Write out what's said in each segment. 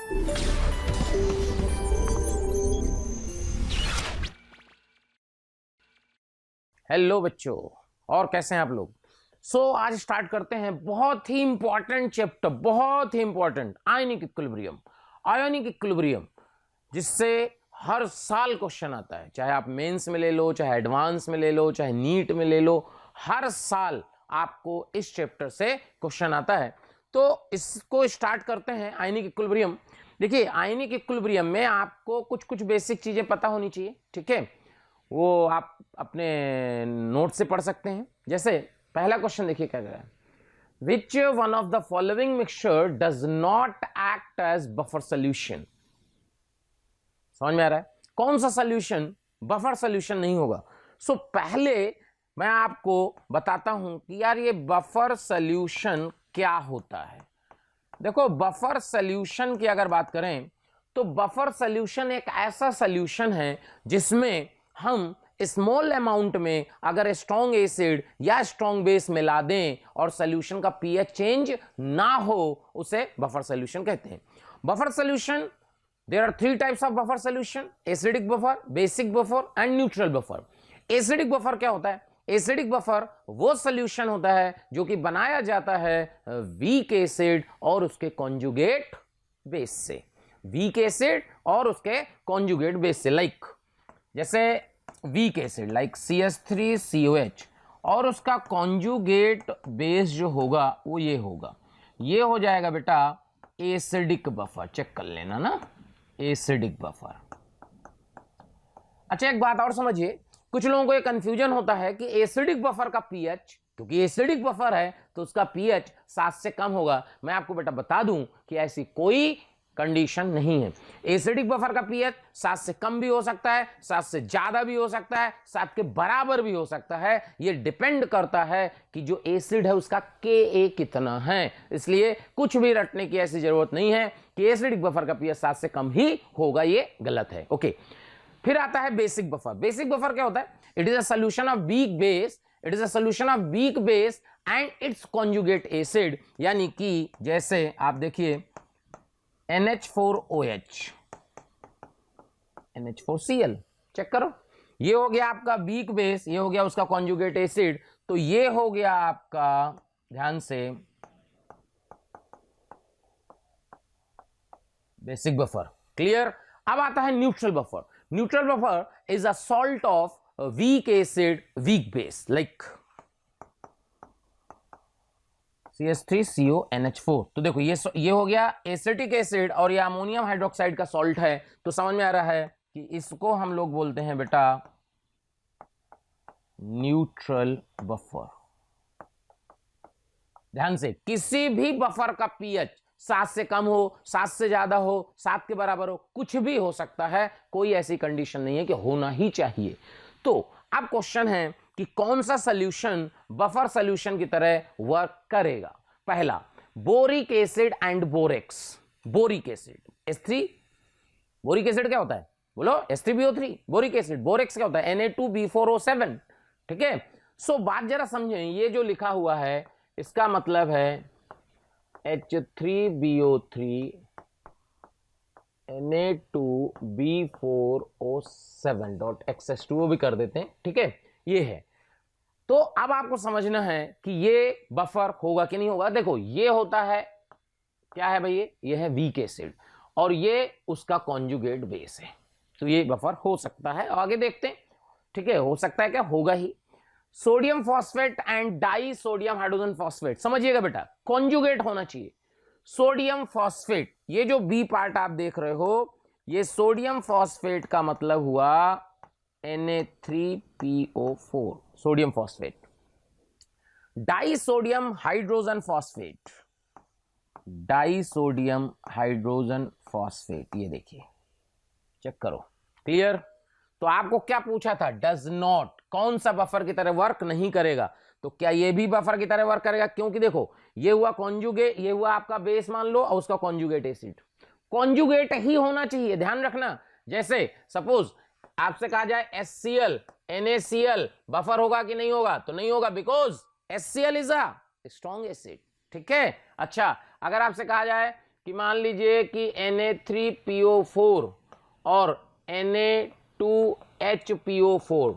Hello बच्चों, और कैसे हैं आप लोग। आज स्टार्ट करते हैं बहुत ही इंपॉर्टेंट चैप्टर, बहुत ही important ionic equilibrium. Ionic equilibrium जिससे हर साल क्वेश्चन आता है, चाहे आप मेंस में ले लो, चाहे एडवांस में ले लो, चाहे नीट में ले लो, हर साल आपको इस चैप्टर से क्वेश्चन आता है। तो इसको स्टार्ट करते हैं, आयनिक इक्विलिब्रियम। देखिए, आयनिक इक्विलिब्रियम में आपको कुछ कुछ बेसिक चीजें पता होनी चाहिए, ठीक है। वो आप अपने नोट से पढ़ सकते हैं। जैसे पहला क्वेश्चन देखिए क्या कह रहा है, which one of the following mixture does not act as buffer solution. समझ में आ रहा है, कौन सा सोल्यूशन बफर सोल्यूशन नहीं होगा। पहले मैं आपको बताता हूं कि यार ये बफर सोल्यूशन क्या होता है। देखो, बफर सोल्यूशन की अगर बात करें तो बफर सोल्यूशन एक ऐसा सोल्यूशन है जिसमें हम स्मॉल अमाउंट में अगर स्ट्रॉन्ग एसिड या स्ट्रॉन्ग बेस मिला दें और सोल्यूशन का पीएच चेंज ना हो, उसे बफर सोल्यूशन कहते हैं। Buffer solution, there are 3 types of buffer solution, acidic buffer, basic buffer and neutral buffer. Acidic buffer क्या होता है? एसिडिक बफर वो सोल्यूशन होता है जो कि बनाया जाता है वीक एसिड और उसके कॉन्जुगेट बेस से। वीक एसिड और उसके कॉन्जुगेट बेस से, लाइक जैसे वीक एसिड लाइक CH3COH और उसका कॉन्जुगेट बेस जो होगा वो ये होगा, ये हो जाएगा बेटा एसिडिक बफर। चेक कर लेना ना, एसिडिक बफर। अच्छा, एक बात और समझिए, कुछ लोगों को ये कंफ्यूजन होता है कि एसिडिक बफर का पीएच, क्योंकि एसिडिक बफर है तो उसका पीएच 7 से कम होगा। मैं आपको बेटा बता दूं कि ऐसी कोई कंडीशन नहीं है। एसिडिक बफर का पीएच 7 से कम भी हो सकता है, 7 से ज्यादा भी हो सकता है, 7 के बराबर भी हो सकता है। यह डिपेंड करता है कि जो एसिड है उसका Ka कितना है। इसलिए कुछ भी रटने की ऐसी जरूरत नहीं है कि एसिडिक बफर का पीएच 7 से कम ही होगा, ये गलत है। ओके, फिर आता है बेसिक बफर। बेसिक बफर क्या होता है? It is a solution of weak base, it is a solution of weak base and it's conjugate acid. यानी कि जैसे आप देखिए NH4OH, NH4Cl, चेक करो, ये हो गया आपका वीक बेस, ये हो गया उसका कॉन्जुगेट एसिड, तो ये हो गया आपका, ध्यान से, बेसिक बफर। क्लियर? अब आता है neutral buffer. Neutral buffer is a salt of weak acid weak base, like CH3CONH4। तो देखो ये हो गया एसिटिक एसिड और ये अमोनियम हाइड्रोक्साइड का सॉल्ट है। तो समझ में आ रहा है कि इसको हम लोग बोलते हैं बेटा न्यूट्रल बफर। ध्यान से, किसी भी बफर का पीएच 7 से कम हो, 7 से ज्यादा हो, 7 के बराबर हो, कुछ भी हो सकता है, कोई ऐसी कंडीशन नहीं है कि होना ही चाहिए। तो अब क्वेश्चन है कि कौन सा सोल्यूशन बफर सोल्यूशन की तरह वर्क करेगा। पहला, boric acid and borax. Boric acid H3, boric acid क्या होता है बोलो? H3BO3, boric acid. बोरेक्स क्या होता है? Na2B4O7। ठीक है, बात जरा समझें, ये जो लिखा हुआ है इसका मतलब है H3BO3 Na2B4O7.XH2 भी कर देते हैं, ठीक है, ये है। तो अब आपको समझना है कि ये बफर होगा कि नहीं होगा। देखो, ये होता है, क्या है भाई? ये है वीक एसिड और ये उसका कॉन्जुगेट बेस है, तो ये बफर हो सकता है। आगे देखते हैं, ठीक है, हो सकता है क्या, होगा ही। Sodium phosphate and disodium hydrogen phosphate, समझिएगा बेटा, कॉन्जुगेट होना चाहिए। सोडियम फॉस्फेट, ये जो बी पार्ट आप देख रहे हो, ये सोडियम फॉस्फेट का मतलब हुआ Na3PO4, sodium phosphate. Die sodium hydrogen phosphate, die sodium hydrogen phosphate, ये देखिए, चेक करो। क्लियर? तो आपको क्या पूछा था? डज नॉट, कौन सा बफर की तरह वर्क नहीं करेगा। तो क्या ये भी बफर की तरह वर्क करेगा? क्योंकि देखो, ये हुआ कॉन्जुगेट, ये हुआ आपका बेस मान लो, और उसका कॉन्जुगेट एसिड। कॉन्जुगेट ही होना चाहिए, ध्यान रखना। जैसे सपोज आपसे कहा जाए HCl NaCl, बफर होगा कि नहीं होगा? तो नहीं होगा, because HCl is a strong acid. ठीक है। अच्छा, अगर आपसे कहा जाए कि मान लीजिए कि Na3PO4 और Na2HPO4।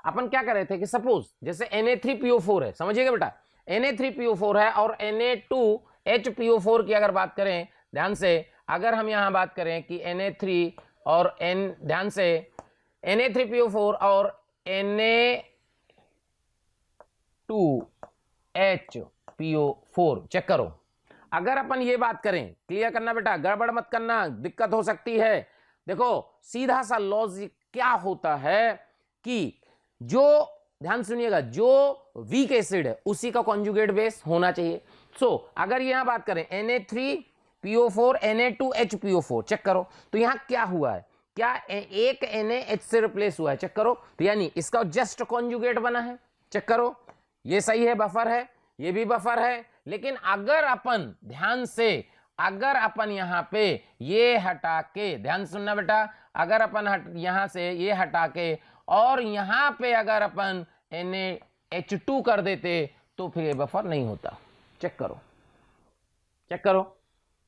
अपन क्या कर रहे थे कि सपोज जैसे Na3PO4 है, समझिएगा बेटा, Na3PO4 है और Na2HPO4 की अगर बात करें ध्यान से, अगर हम यहां बात करें कि Na3 और ध्यान से Na3PO4 और Na2HPO4 चेक करो। अगर अपन ये बात करें, क्लियर करना बेटा, गड़बड़ मत करना, दिक्कत हो सकती है। देखो सीधा सा लॉजिक क्या होता है कि जो, ध्यान सुनिएगा, जो वीक एसिड है उसी का कॉन्जुगेट बेस होना चाहिए। अगर यहां बात करें Na3PO4 Na2HPO4 चेक करो, तो यहां क्या हुआ है, क्या एक NaH से रिप्लेस हुआ है, चेक करो, तो यानी इसका जस्ट कॉन्जुगेट बना है, चेक करो, ये सही है, बफर है, ये भी बफर है। लेकिन अगर अपन ध्यान से, अगर अपन यहां पे ये हटा के, ध्यान सुनना बेटा, अगर अपन यहां से ये हटा के और यहां पे अगर अपन NaH2 कर देते तो फिर ये बफर नहीं होता। चेक करो, चेक करो,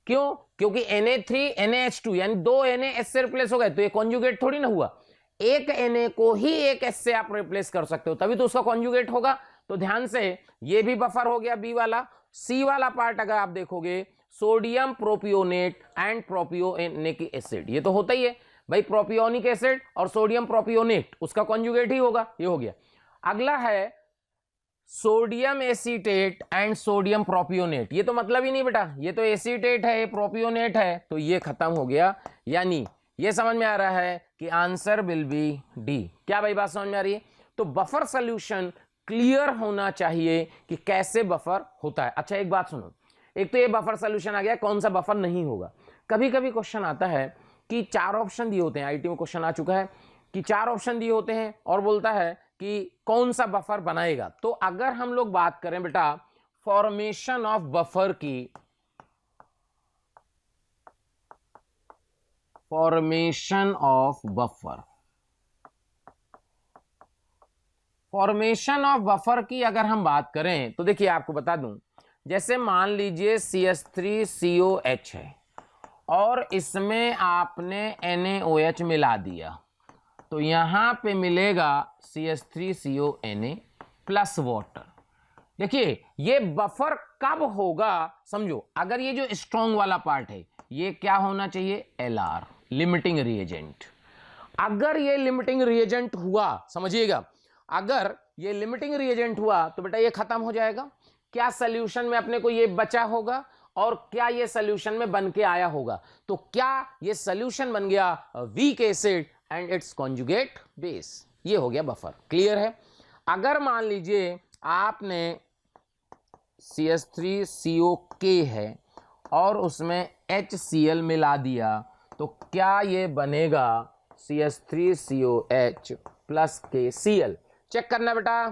क्यों? क्योंकि Na3 NaH2 यानी दो NaH से रिप्लेस हो गए, तो ये कॉन्जुगेट थोड़ी ना हुआ। एक Na को ही एक S से आप रिप्लेस कर सकते हो, तभी तो उसका कॉन्जुगेट होगा। तो ध्यान से, ये भी बफर हो गया बी वाला। सी वाला पार्ट अगर आप देखोगे, sodium propionate and propionic acid, ये तो होता ही है भाई, प्रोपियोनिक एसिड और सोडियम प्रोपियोनेट, उसका कॉन्जुगेट ही होगा, ये हो गया। अगला है sodium acetate and sodium propionate, ये तो मतलब ही नहीं बेटा, ये तो एसीटेट है, ये प्रोपियोनेट है, तो ये खत्म हो गया। यानी ये समझ में आ रहा है कि आंसर विल बी डी। क्या भाई बात समझ में आ रही है? तो बफर सॉल्यूशन क्लियर होना चाहिए कि कैसे बफर होता है। अच्छा एक बात सुनो, एक तो ये बफर सॉल्यूशन आ गया, कौन सा बफर नहीं होगा। कभी कभी क्वेश्चन आता है कि 4 ऑप्शन दिए होते हैं, आईटी में क्वेश्चन आ चुका है कि 4 ऑप्शन दिए होते हैं और बोलता है कि कौन सा बफर बनाएगा। तो अगर हम लोग बात करें बेटा फॉर्मेशन ऑफ बफर की, formation of buffer, formation of buffer की अगर हम बात करें तो देखिए आपको बता दूं, जैसे मान लीजिए CH3COH है और इसमें आपने NaOH मिला दिया, तो यहां पे मिलेगा CH3CONa प्लस वाटर। देखिए ये बफर कब होगा, समझो, अगर ये जो स्ट्रॉन्ग वाला पार्ट है ये क्या होना चाहिए, LR, लिमिटिंग रिएजेंट। अगर ये लिमिटिंग रिएजेंट हुआ, समझिएगा, अगर ये लिमिटिंग रिएजेंट हुआ तो बेटा ये खत्म हो जाएगा। क्या सॉल्यूशन में अपने को ये बचा होगा और क्या ये सॉल्यूशन में बन के आया होगा, तो क्या ये सॉल्यूशन बन गया week acid and it's conjugate base, ये हो गया बफर। क्लियर है? अगर मान लीजिए आपने CH3COK है और उसमें HCl मिला दिया, तो क्या ये बनेगा CH3COH प्लस KCl। चेक करना बेटा,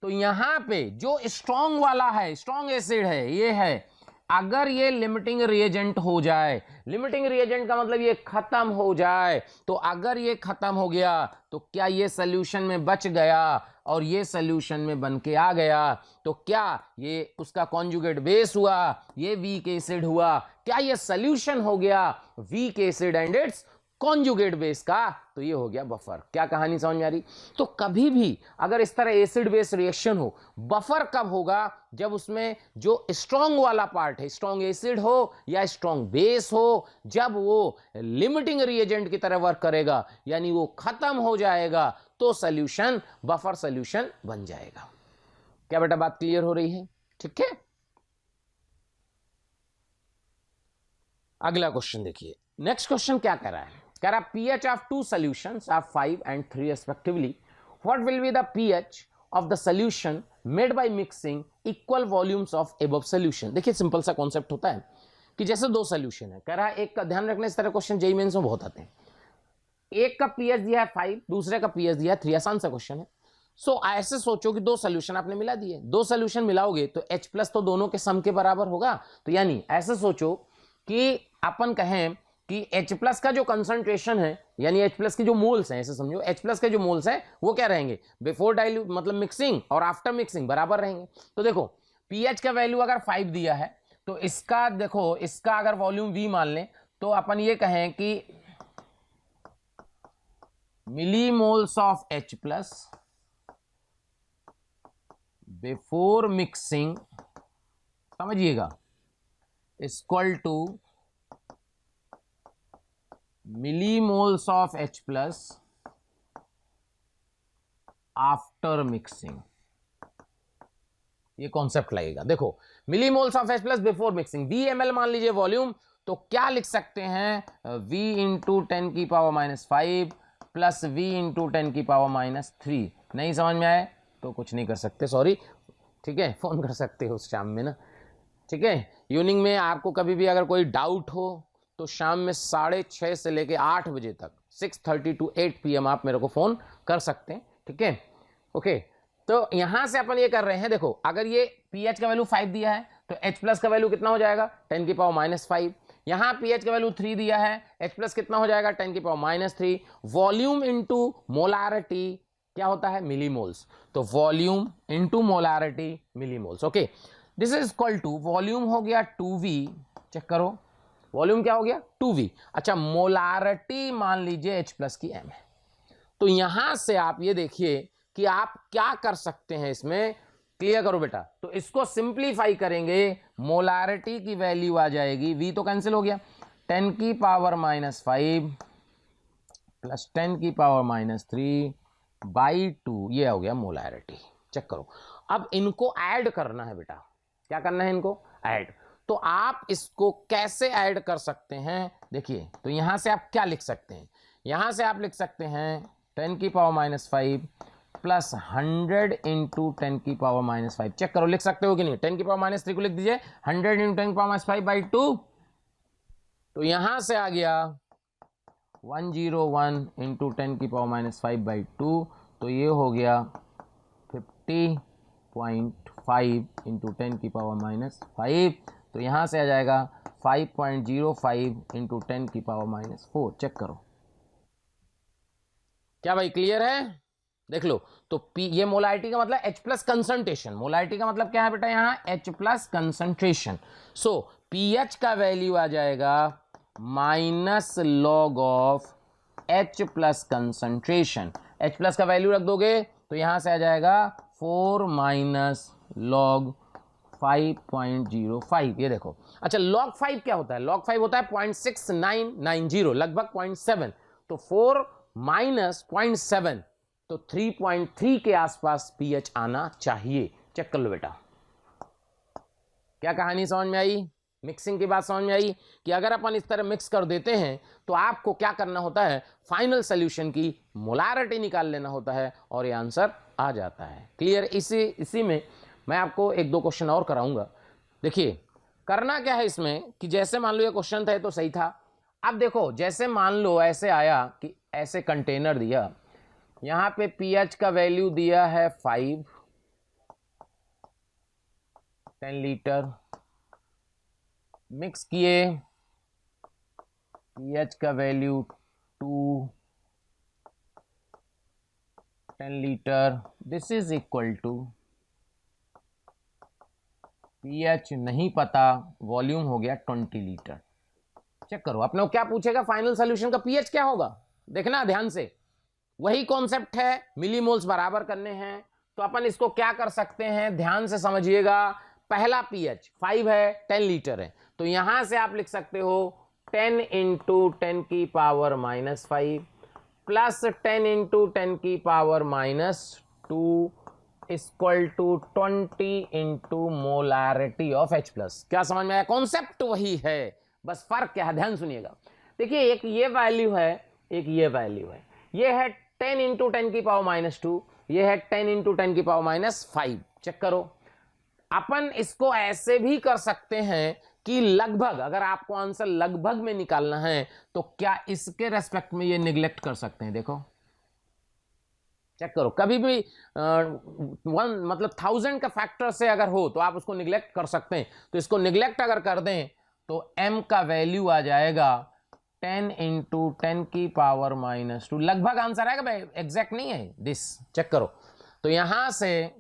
तो यहां पे जो स्ट्रॉन्ग वाला है, स्ट्रॉन्ग एसिड है, ये है, अगर ये लिमिटिंग रिएजेंट हो जाए, लिमिटिंग रिएजेंट का मतलब ये खत्म हो जाए, तो अगर ये खत्म हो गया तो क्या ये सॉल्यूशन में बच गया और ये सॉल्यूशन में बन के आ गया, तो क्या ये उसका कॉन्जुगेट बेस हुआ, ये वीक एसिड हुआ, क्या ये सॉल्यूशन हो गया week acid and it's conjugate base का, तो ये हो गया बफर। क्या कहानी समझ में आ रही? तो कभी भी अगर इस तरह एसिड बेस रिएक्शन हो, बफर कब होगा, जब उसमें जो स्ट्रॉन्ग वाला पार्ट है, स्ट्रॉन्ग एसिड हो या स्ट्रॉन्ग बेस हो, जब वो लिमिटिंग रिएजेंट की तरह वर्क करेगा, यानी वो खत्म हो जाएगा, तो सॉल्यूशन बफर सॉल्यूशन बन जाएगा। क्या बेटा बात क्लियर हो रही है? ठीक है, अगला क्वेश्चन देखिए। नेक्स्ट क्वेश्चन क्या कह रहा है, कह रहा pH of two solutions are 5 and 3 respectively. What will be the pH of the solution made by mixing equal volumes of above solution? देखिए सिंपल सा कॉन्सेप्ट होता है कि जैसे दो सोल्यूशन है, कह रहा है एक का ध्यान रखना, इस तरह क्वेश्चन जेईई मेंस में बहुत आते हैं। एक का pH दिया है 5, दूसरे का pH दिया है 3, आसान सा क्वेश्चन है। ऐसे सोचो कि दो सोल्यूशन आपने मिला दिए, दो सोल्यूशन मिलाओगे तो H प्लस तो दोनों के सम के बराबर होगा। तो यानी ऐसे सोचो कि अपन कहें कि H प्लस का जो कंसंट्रेशन है, यानी H प्लस के जो मोल्स हैं, ऐसे समझो H प्लस के जो मोल्स हैं वो क्या रहेंगे, बिफोर मतलब मिक्सिंग और आफ्टर मिक्सिंग बराबर रहेंगे। तो देखो pH का वैल्यू अगर 5 दिया है तो इसका देखो, इसका अगर वॉल्यूम V मान लें तो अपन ये कहें कि millimoles of H plus before mixing, समझिएगा, equal to millimoles of H plus after mixing. ये कॉन्सेप्ट लगेगा। देखो, millimoles of H plus before mixing, V ml मान लीजिए वॉल्यूम, तो क्या लिख सकते हैं, V इंटू 10 की पावर -5 प्लस V इंटू 10 की पावर -3। नहीं समझ में आए तो कुछ नहीं कर सकते, सॉरी, ठीक है, फोन कर सकते हो शाम में ना, ठीक है। इवनिंग में आपको कभी भी अगर कोई डाउट हो तो शाम में 6:30 से लेके 8 बजे तक 6:30 to 8 PM आप मेरे को फ़ोन कर सकते हैं, ठीक है, ओके। तो यहां से अपन ये कर रहे हैं, देखो अगर ये pH का वैल्यू 5 दिया है तो H प्लस का वैल्यू कितना हो जाएगा, 10 की पावर -5। यहां pH का वैल्यू 3 दिया है, H प्लस कितना हो जाएगा, 10 की पावर -3। वॉल्यूम इंटू मोलारिटी क्या होता है, मिलीमोल्स, तो volume into molarity millimoles, okay. This is equal to, volume हो गया 2V, चेक करो, वॉल्यूम क्या हो गया 2V। अच्छा, मोलारिटी मान लीजिए H प्लस की M है। तो यहां से आप ये देखिए कि आप क्या कर सकते हैं, इसमें क्लियर करो बेटा। तो इसको सिंप्लीफाई करेंगे, मोलारिटी की वैल्यू आ जाएगी, V तो कैंसिल हो गया, 10 की पावर -5 प्लस 10 की पावर -3 बाई 2, ये हो गया मोलारिटी। चेक करो, अब इनको ऐड करना है बेटा, क्या करना है, इनको ऐड। तो आप इसको कैसे ऐड कर सकते हैं, देखिए, तो यहां से आप क्या लिख सकते हैं, यहां से आप लिख सकते हैं 10 की पावर -5 प्लस 100 इंटू 10 की पावर -5। चेक करो लिख सकते हो कि नहीं, 10 की पावर -3 को लिख दीजिए 100 इंटू 10 की पावर -5 बाई 2। तो यहां से आ गया 101 इंटू 10 की पावर -5 बाई 2, तो ये हो गया 50.5 इंटू 10 की पावर -5। तो यहां से आ जाएगा 5.05 इंटू 10 की पावर -4। चेक करो, क्या भाई क्लियर है, देख लो। तो P, ये मोलारिटी का मतलब H प्लस कंसंट्रेशन, मोलारिटी का मतलब क्या है बेटा, यहां H प्लस कंसंट्रेशन। सो pH का वैल्यू आ जाएगा -log of H plus concentration. H plus का वैल्यू रख दोगे तो यहां से आ जाएगा 4 log 5.05। ये देखो, अच्छा log 5 क्या होता है, log 5 होता है 0.6990, लगभग 0.7। तो 4 माइनस 0.7, तो 3.3 के आसपास pH आना चाहिए। चेक कर लो बेटा, क्या कहानी समझ में आई, मिक्सिंग की बात समझ में आई कि अगर अपन इस तरह मिक्स कर देते हैं तो आपको क्या करना होता है, फाइनल सॉल्यूशन की मोलारिटी निकाल लेना होता है और ये आंसर आ जाता है। क्लियर, इसी में मैं आपको एक दो क्वेश्चन और कराऊंगा। देखिए करना क्या है इसमें कि जैसे मान लो ये क्वेश्चन था तो सही था। अब देखो, जैसे मान लो ऐसे आया कि ऐसे कंटेनर दिया, यहां पे pH का वैल्यू दिया है 5, 10 लीटर, मिक्स किए, pH का value 2, 10 litre, this is equal to pH नहीं पता, वॉल्यूम हो गया 20 लीटर। चेक करो, अपने को क्या पूछेगा, फाइनल सॉल्यूशन का pH क्या होगा, देखना ध्यान से, वही कॉन्सेप्ट है, मिलीमोल्स बराबर करने हैं। तो अपन इसको क्या कर सकते हैं, ध्यान से समझिएगा। पहला pH 5 है, 10 लीटर है, तो यहां से आप लिख सकते हो 10 इंटू 10 की पावर -5 प्लस 10 इंटू 10 की power -2 equal to 20 into molarity of H plus. क्या समझ में आया, कॉन्सेप्ट वही है, बस फर्क क्या है, ध्यान सुनिएगा। देखिए एक ये वैल्यू है, एक ये वैल्यू है, ये है 10 इंटू 10 की पावर -2, ये है 10 इंटू 10 की पावर -5। चेक करो, अपन इसको ऐसे भी कर सकते हैं कि लगभग, अगर आपको आंसर लगभग में निकालना है तो क्या इसके रेस्पेक्ट में ये निगलेक्ट कर सकते हैं। देखो चेक करो, कभी भी मतलब 1000 का फैक्टर से अगर हो तो आप उसको निगलेक्ट कर सकते हैं। तो इसको निगलेक्ट अगर कर दें तो m का वैल्यू आ जाएगा 10 इंटू 10 की पावर -2, लगभग आंसर आएगा भाई, एग्जैक्ट नहीं है दिस। चेक करो, तो यहां से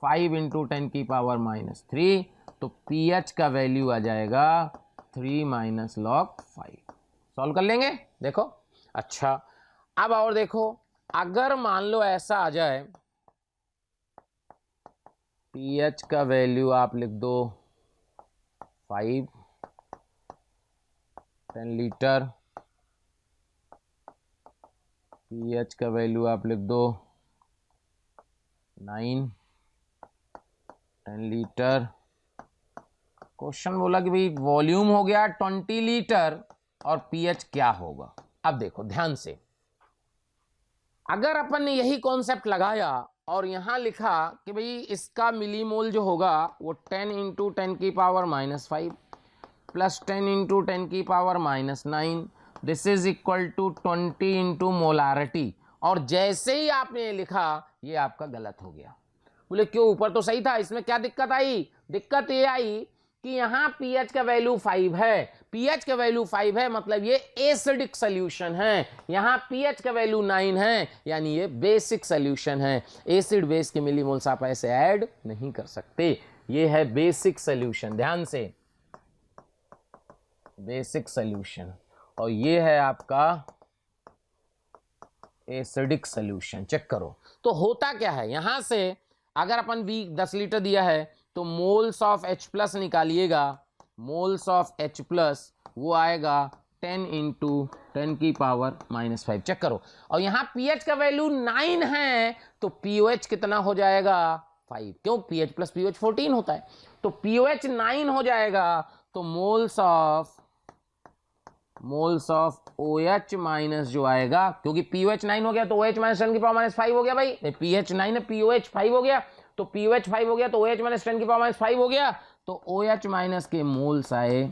5 इंटू 10 की पावर -3 तो pH का वैल्यू आ जाएगा 3 माइनस log 5। सॉल्व कर लेंगे, देखो। अच्छा, अब और देखो, अगर मान लो ऐसा आ जाए, pH का वैल्यू आप लिख दो 5, 10 लीटर, pH का वैल्यू आप लिख दो 9, 10 लीटर। क्वेश्चन बोला कि भाई वॉल्यूम हो गया 20 लीटर और pH क्या होगा। अब देखो ध्यान से, अगर अपन ने यही कॉन्सेप्ट लगाया और यहां लिखा कि भाई इसका मिलीमोल जो होगा वो 10 इंटू 10 की पावर -5 प्लस 10 इंटू 10 की power -9, this is equal to 20 into molarity, और जैसे ही आपने ये लिखा ये आपका गलत हो गया। बोले क्यों, ऊपर तो सही था, इसमें क्या दिक्कत आई? दिक्कत ये आई कि यहाँ pH का वैल्यू 5 है, pH का वैल्यू 5 है मतलब ये एसिडिक सोल्यूशन है, यहाँ pH का वैल्यू 9 है यानी ये बेसिक सोल्यूशन है। एसिड बेस के मिलीमोल्स आप ऐसे ऐड नहीं कर सकते, ये है बेसिक सोल्यूशन, ध्यान से, बेसिक सोल्यूशन, और ये है आपका एसिडिक सोल्यूशन। चेक करो तो होता क्या है, यहां से अगर अपन V 10 लीटर दिया है तो मोल्स ऑफ H+ निकालिएगा, मोल्स ऑफ H+ वो आएगा 10 इंटू 10 की पावर -5। चेक करो, और यहाँ pH का वैल्यू 9 है तो pOH कितना हो जाएगा? 5। क्यों? pH प्लस pOH 14 होता है, तो pOH 9 हो जाएगा, तो मोल्स ऑफ OH माइनस जो आएगा, क्योंकि pOH 9 हो गया तो OH माइनस 10 की पावर -5 हो गया भाई, pH 9 है, pOH 5 हो गया, तो pOH 5 हो गया तो OH माइनस 10 की पावर -5 हो गया, तो OH माइनस के मोल्स आए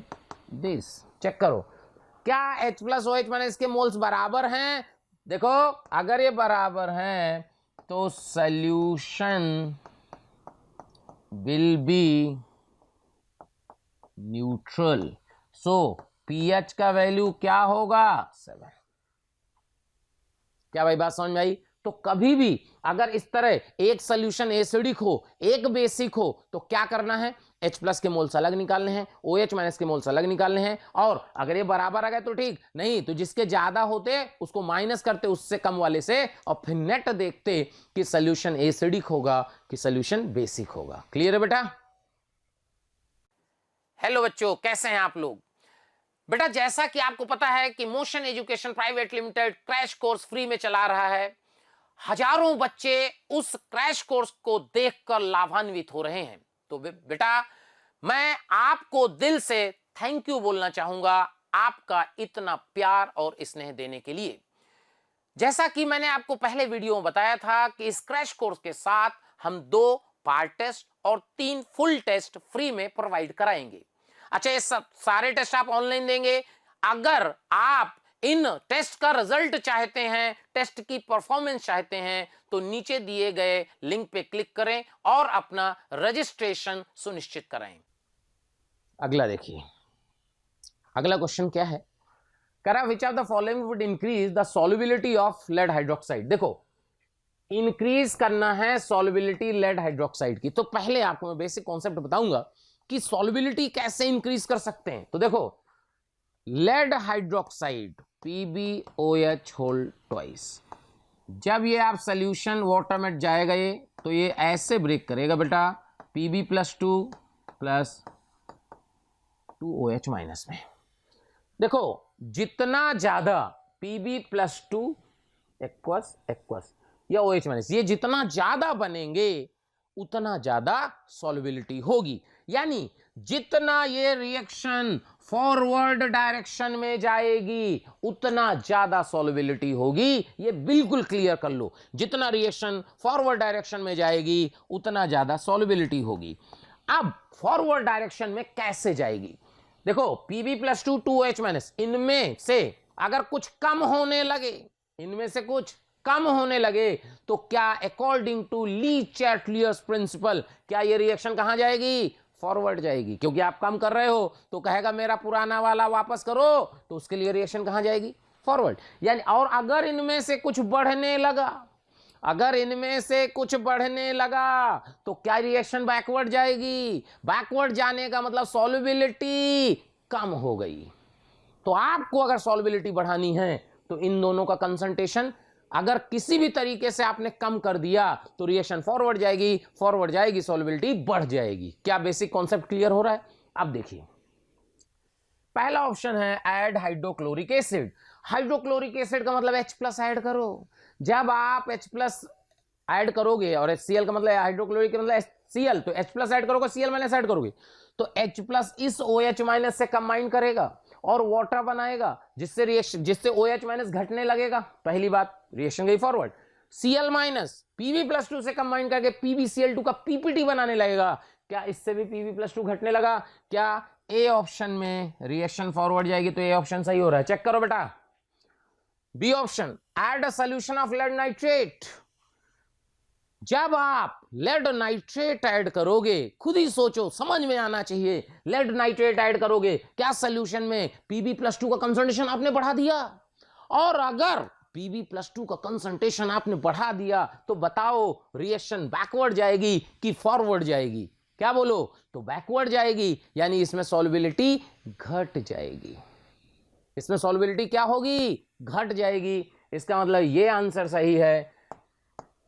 दिस। चेक करो क्या H प्लस OH माइनस के मोल्स बराबर हैं? देखो अगर ये बराबर हैं तो solution will be neutral, so pH का वैल्यू क्या होगा? 7। क्या भाई बात समझ में आई? तो कभी भी अगर इस तरह एक सोल्यूशन एसिडिक हो एक बेसिक हो तो क्या करना है? H+ के मोल्स अलग निकालने हैं, OH माइनस के मोल्स अलग निकालने हैं, और अगर ये बराबर आ गए तो ठीक, नहीं तो जिसके ज्यादा होते उसको माइनस करते उससे कम वाले से, और फिर नेट देखते कि सोल्यूशन एसिडिक होगा कि सोल्यूशन बेसिक होगा। क्लियर है बेटा? हेलो बच्चों, कैसे हैं आप लोग? बेटा जैसा कि आपको पता है कि motion education private limited crash course free में चला रहा है, हजारों बच्चे उस क्रैश कोर्स को देखकर लाभान्वित हो रहे हैं। तो बेटा मैं आपको दिल से थैंक यू बोलना चाहूंगा आपका इतना प्यार और स्नेह देने के लिए। जैसा कि मैंने आपको पहले वीडियो में बताया था कि इस क्रैश कोर्स के साथ हम 2 पार्ट टेस्ट और 3 फुल टेस्ट फ्री में प्रोवाइड कराएंगे। अच्छा, ये सब सारे टेस्ट आप ऑनलाइन देंगे। अगर आप इन टेस्ट का रिजल्ट चाहते हैं, टेस्ट की परफॉर्मेंस चाहते हैं, तो नीचे दिए गए लिंक पे क्लिक करें और अपना रजिस्ट्रेशन सुनिश्चित कराएं। अगला देखिए, अगला क्वेश्चन क्या है? कह रहा which of the following would increase the solubility of lead hydroxide. देखो इंक्रीज करना है सॉल्युबिलिटी लेड हाइड्रोक्साइड की, तो पहले आपको मैं बेसिक कॉन्सेप्ट बताऊंगा कि सॉल्युबिलिटी कैसे इंक्रीज कर सकते हैं। तो देखो lead hydroxide PbOH whole twice, जब ये आप सोल्यूशन वाटर में जाएगा ये तो ये ऐसे ब्रेक करेगा बेटा, Pb+2 प्लस 2OH माइनस में। देखो जितना ज्यादा Pb+2 एक्वस या OH माइनस, ये जितना ज्यादा बनेंगे उतना ज्यादा सॉल्युबिलिटी होगी, यानी जितना ये रिएक्शन फॉरवर्ड डायरेक्शन में जाएगी उतना ज्यादा सॉल्युबिलिटी होगी। ये बिल्कुल क्लियर कर लो, जितना रिएक्शन फॉरवर्ड डायरेक्शन में जाएगी उतना ज्यादा सॉल्युबिलिटी होगी। अब फॉरवर्ड डायरेक्शन में कैसे जाएगी? देखो Pb+2 2OH माइनस, इनमें से अगर कुछ कम होने लगे, इनमें से कुछ कम होने लगे तो क्या according to le Chatelier's principle क्या ये रिएक्शन कहां जाएगी? फॉरवर्ड जाएगी, क्योंकि आप कम कर रहे हो तो कहेगा मेरा पुराना वाला वापस करो, तो उसके लिए रिएक्शन कहां जाएगी? फॉरवर्ड। यानी और अगर इनमें से कुछ बढ़ने लगा, अगर इनमें से कुछ बढ़ने लगा तो क्या रिएक्शन बैकवर्ड जाएगी, बैकवर्ड जाने का मतलब सॉल्युबिलिटी कम हो गई। तो आपको अगर सॉल्युबिलिटी बढ़ानी है तो इन दोनों का कंसंट्रेशन अगर किसी भी तरीके से आपने कम कर दिया तो रिएक्शन फॉरवर्ड जाएगी, सॉल्युबिलिटी बढ़ जाएगी। क्या बेसिक कॉन्सेप्ट क्लियर हो रहा है? अब देखिए, पहला ऑप्शन है add hydrochloric acid. Hydrochloric acid का मतलब H+ ऐड करो। जब आप H+ ऐड करोगे और HCl का मतलब हाइड्रोक्लोरिक का मतलब HCl, तो H+ ऐड करोगे, Cl- ऐड करोगे तो H+ इस OH- से कंबाइन करेगा और वाटर बनाएगा, जिससे OH- घटने लगेगा। पहली बात, रिएक्शन गई फॉरवर्ड। Cl- Pb+2 से कंबाइन करके PbCl2 का PPT बनाने लगेगा। क्या इससे भी Pb+2 घटने लगा? क्या ए ऑप्शन में रिएक्शन फॉरवर्ड जाएगी? तो ए ऑप्शन सही हो रहा है, चेक करो बेटा। B option, add a solution of lead nitrate. जब आप लेड नाइट्रेट ऐड करोगे, खुद ही सोचो, समझ में आना चाहिए, लेड नाइट्रेट ऐड करोगे, क्या सॉल्यूशन में Pb+2 का कंसंट्रेशन आपने बढ़ा दिया। और अगर Pb+2 का कंसंट्रेशन आपने बढ़ा दिया तो बताओ रिएक्शन बैकवर्ड जाएगी कि फॉरवर्ड जाएगी? क्या बोलो? तो बैकवर्ड जाएगी, यानी इसमें सॉल्युबिलिटी घट जाएगी। इसमें सॉल्युबिलिटी क्या होगी? घट जाएगी। इसका मतलब ये आंसर सही है,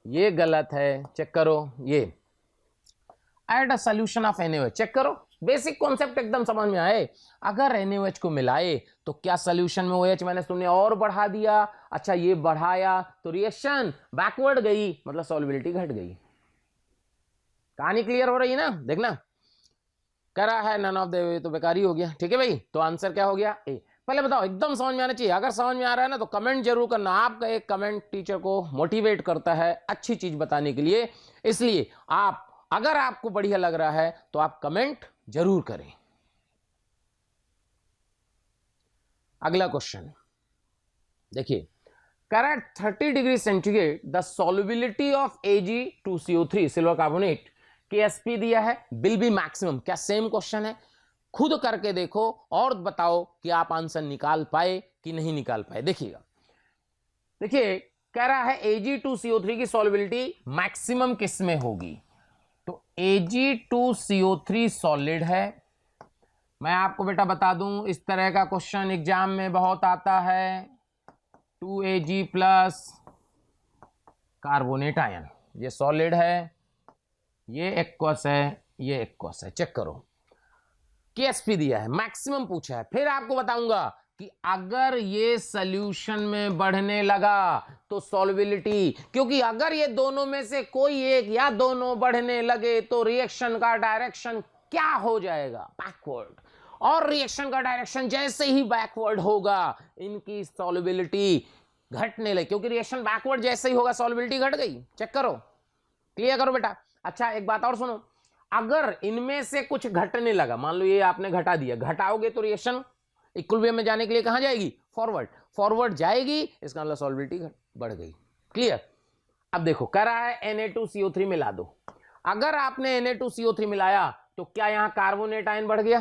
ये गलत है। चेक करो, ये add a solution of NaOH। Check करो, बेसिक कॉन्सेप्ट एकदम समझ में आए। अगर NaOH को मिलाए तो क्या सॉल्यूशन में OH- तुमने और बढ़ा दिया। अच्छा, ये बढ़ाया तो रिएक्शन बैकवर्ड गई, मतलब सॉल्युबिलिटी घट गई। कहानी क्लियर हो रही है ना? देखना, करा है नन ऑफ द, तो बेकारी हो गया। ठीक है भाई, तो आंसर क्या हो गया? ए। पहले बताओ, एकदम समझ में आना चाहिए। अगर समझ में आ रहा है ना तो कमेंट जरूर करना। आपका एक कमेंट टीचर को मोटिवेट करता है अच्छी चीज बताने के लिए, इसलिए आप, अगर आपको बढ़िया लग रहा है तो आप कमेंट जरूर करें। अगला क्वेश्चन देखिए, correct 30 degree centigrade the solubility of Ag2CO3 silver carbonate KSP दिया है, विल बी मैक्सिमम। क्या सेम क्वेश्चन है? खुद करके देखो और बताओ कि आप आंसर निकाल पाए कि नहीं निकाल पाए। देखिएगा, देखिए कह रहा है Ag2CO3 की सॉल्युबिलिटी मैक्सिमम किस में होगी। तो Ag2CO3 सॉलिड है। मैं आपको बेटा बता दूं, इस तरह का क्वेश्चन एग्जाम में बहुत आता है। 2Ag प्लस कार्बोनेट आयन, ये सॉलिड है, ये एक्वस है, ये एक्वस है। चेक करो, KSP दिया है, मैक्सिमम पूछा है। फिर आपको बताऊंगा कि अगर ये सॉल्यूशन में बढ़ने लगा तो सॉल्युबिलिटी, क्योंकि अगर ये दोनों में से कोई एक या दोनों बढ़ने लगे तो रिएक्शन का डायरेक्शन क्या हो जाएगा? बैकवर्ड। और रिएक्शन का डायरेक्शन जैसे ही बैकवर्ड होगा इनकी सॉल्युबिलिटी घटने लगे, क्योंकि रिएक्शन बैकवर्ड जैसे ही होगा सॉल्युबिलिटी घट गई। चेक करो, क्लियर करो बेटा। अच्छा, एक बात और सुनो, अगर इनमें से कुछ घटने लगा, मान लो ये आपने घटा दिया, घटाओगे तो रिएक्शन इक्विलिब्रियम में जाने के लिए कहां जाएगी? फॉरवर्ड जाएगी, इसका मतलब सॉल्युबिलिटी बढ़ गई। क्लियर? अब देखो, कह रहा है Na2CO3 मिला दो। अगर आपने Na2CO3 मिलाया तो क्या यहां कार्बोनेट आयन बढ़ गया?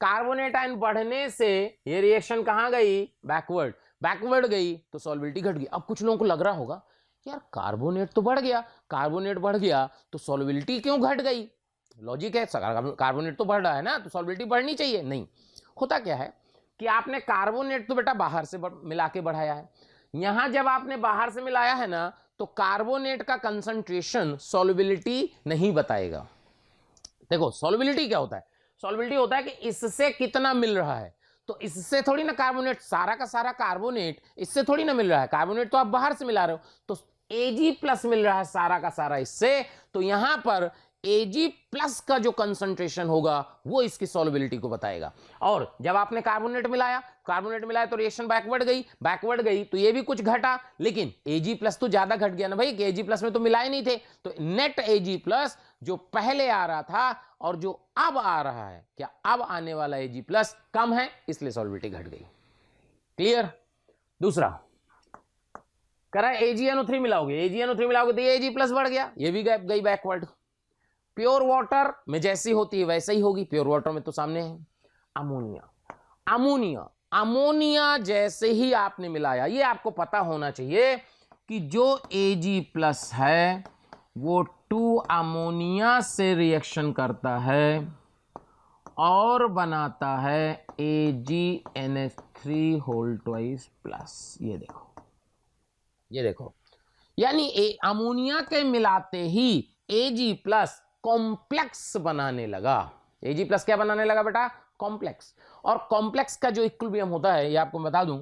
कार्बोनेट आयन बढ़ने से ये रिएक्शन कहां गई? बैकवर्ड गई, तो सॉल्युबिलिटी घट गई। अब कुछ लोगों को लग रहा होगा यार कार्बोनेट तो बढ़ गया, कार्बोनेट बढ़ गया तो सॉल्युबिलिटी क्यों घट गई? लॉजिक है, कार्बोनेट तो बढ़ रहा है ना, तो सॉल्युबिलिटी बढ़नी चाहिए। नहीं, होता क्या है कि आपने कार्बोनेट तो बेटा बाहर से मिला के बढ़ाया है। यहां जब आपने बाहर से मिलाया है ना, तो कार्बोनेट का कंसंट्रेशन सॉल्युबिलिटी नहीं बताएगा। देखो, सॉल्युबिलिटी क्या होता है? सॉल्युबिलिटी होता है कि इससे कितना मिल रहा है। तो इससे थोड़ी ना कार्बोनेट, सारा का सारा कार्बोनेट इससे थोड़ी ना मिल रहा है। कार्बोनेट तो आप बाहर से मिला रहे हो, तो Ag+ मिल रहा है सारा का सारा इससे। तो यहां पर Ag+ का जो कंसंट्रेशन होगा वो इसकी सॉल्युबिलिटी को बताएगा। और जब आपने कार्बोनेट मिलाया तो रिएक्शन बैकवर्ड गई तो ये भी कुछ घटा, लेकिन Ag+ तो ज्यादा घट गया ना भाई, कि Ag+ में तो मिलाए नहीं थे। तो नेट Ag+ जो पहले आ रहा था और जो अब आ रहा है, क्या अब आने वाला Ag+ कम है, इसलिए सॉल्युबिलिटी घट गई। क्लियर? दूसरा करा AgNO3 मिलाओगे तो ये Ag+ बढ़ गया, ये भी गई बैकवर्ड। प्योर वाटर में जैसी होती है वैसे ही होगी, प्योर वाटर में तो सामने है। अमोनिया जैसे ही आपने मिलाया, ये आपको पता होना चाहिए कि जो Ag+ है वो 2 अमोनिया से रिएक्शन करता है और बनाता है AgNH3 ये देखो, ये देखो, यानी अमोनिया के मिलाते ही Ag+ कॉम्प्लेक्स बनाने लगा। Ag+ क्या बनाने लगा बेटा? कॉम्प्लेक्स। और कॉम्प्लेक्स का जो इक्विलिब्रियम होता है, ये आपको बता दूं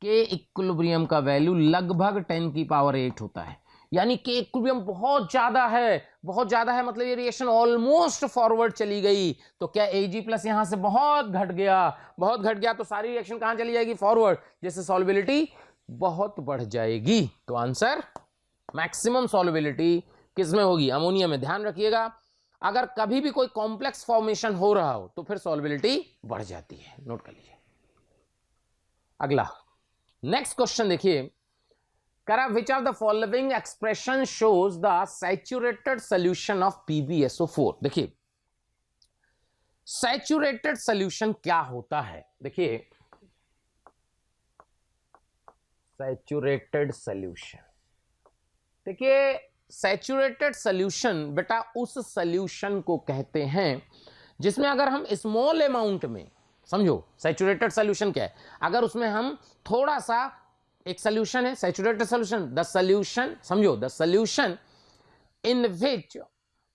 कि इक्विलिब्रियम का वैल्यू लगभग 10⁸ होता है। यानी कि इक्विलिब्रियम बहुत ज्यादा है, बहुत ज्यादा है, मतलब ये रिएक्शन ऑलमोस्ट फॉरवर्ड चली गई। तो क्या Ag+ यहां से बहुत घट गया, बहुत घट गया, तो सारी रिएक्शन कहां चली जाएगी? फॉरवर्ड, जैसे सॉल्युबिलिटी बहुत बढ़ जाएगी। तो आंसर मैक्सिमम सॉल्युबिलिटी किस में होगी? अमोनिया में। ध्यान रखिएगा, अगर कभी भी कोई कॉम्प्लेक्स फॉर्मेशन हो रहा हो तो फिर सॉल्युबिलिटी बढ़ जाती है, नोट कर लीजिए। अगला नेक्स्ट क्वेश्चन देखिए, करा विच of the following expression shows the saturated solution of PbSO4। देखिए सैचुरेटेड सॉल्यूशन क्या होता है? देखिए सैचुरेटेड सॉल्यूशन, देखिए सैचुरेटेड सॉल्यूशन बेटा उस सॉल्यूशन को कहते हैं जिसमें अगर हम स्मॉल अमाउंट में, समझो सैचुरेटेड सॉल्यूशन क्या है, अगर उसमें हम थोड़ा सा, एक सॉल्यूशन है सैचुरेटेड सॉल्यूशन, द सॉल्यूशन, समझो the solution in which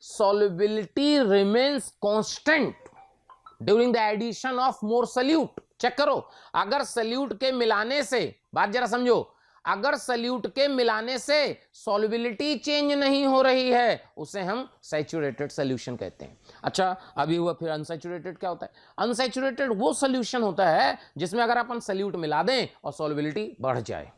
solubility remains constant during the addition of more solute. Check करो, अगर सॉल्यूट के मिलाने से, बात जरा समझो, अगर सॉल्यूट के मिलाने से सॉल्युबिलिटी चेंज नहीं हो रही है उसे हम सैचुरेटेड सॉल्यूशन कहते हैं। अच्छा अभी हुआ, फिर अनसैचुरेटेड क्या होता है? अनसैचुरेटेड वो सॉल्यूशन होता है जिसमें अगर अपन सॉल्यूट मिला दें और सॉल्युबिलिटी बढ़ जाए।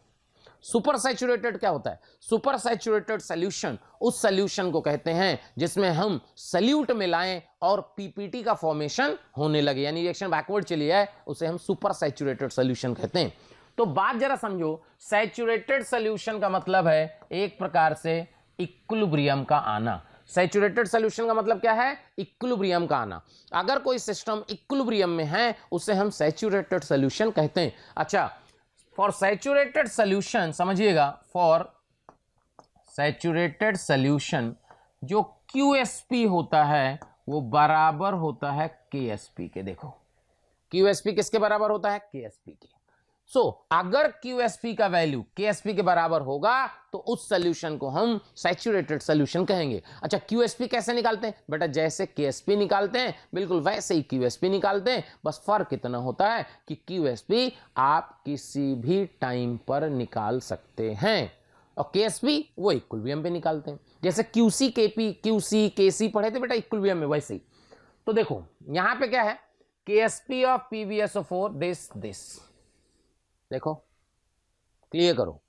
सुपर सैचुरेटेड क्या होता है? सुपर सैचुरेटेड सॉल्यूशन उस सॉल्यूशन को कहते हैं जिसमें हम सॉल्यूट मिलाएं और पीपीटी का फॉर्मेशन होने लगे, यानी रिएक्शन बैकवर्ड चली जाए, उसे हम सुपर सैचुरेटेड सॉल्यूशन कहते हैं। तो बात जरा समझो, सैचुरेटेड सॉल्यूशन का मतलब है एक प्रकार से इक्विलिब्रियम का आना। सैचुरेटेड सॉल्यूशन का मतलब क्या है? इक्विलिब्रियम का आना। अगर कोई सिस्टम इक्विलिब्रियम में है उसे हम सैचुरेटेड सॉल्यूशन कहते हैं। अच्छा, फॉर सैचुरेटेड सॉल्यूशन समझिएगा, फॉर सैचुरेटेड सॉल्यूशन जो QSP होता है वो बराबर होता है KSP के। देखो QSP किसके बराबर होता है? KSP के। अगर QSP का वैल्यू KSP के बराबर होगा तो उस सॉल्यूशन को हम सैचुरेटेड सॉल्यूशन कहेंगे। अच्छा QSP कैसे निकालते हैं? बेटा जैसे KSP निकालते हैं बिल्कुल वैसे ही QSP निकालते हैं, बस फर्क इतना होता है कि QSP आप किसी भी टाइम पर निकाल सकते हैं और KSP वो इक्विलिब्रियम पे निकालते हैं। जैसे QC KP QC KC पढ़े थे बेटा इक्विलिब्रियम में, वैसे ही। तो देखो यहां पे क्या है, KSP ऑफ PbSO4 दिस, देखो क्लियर करो,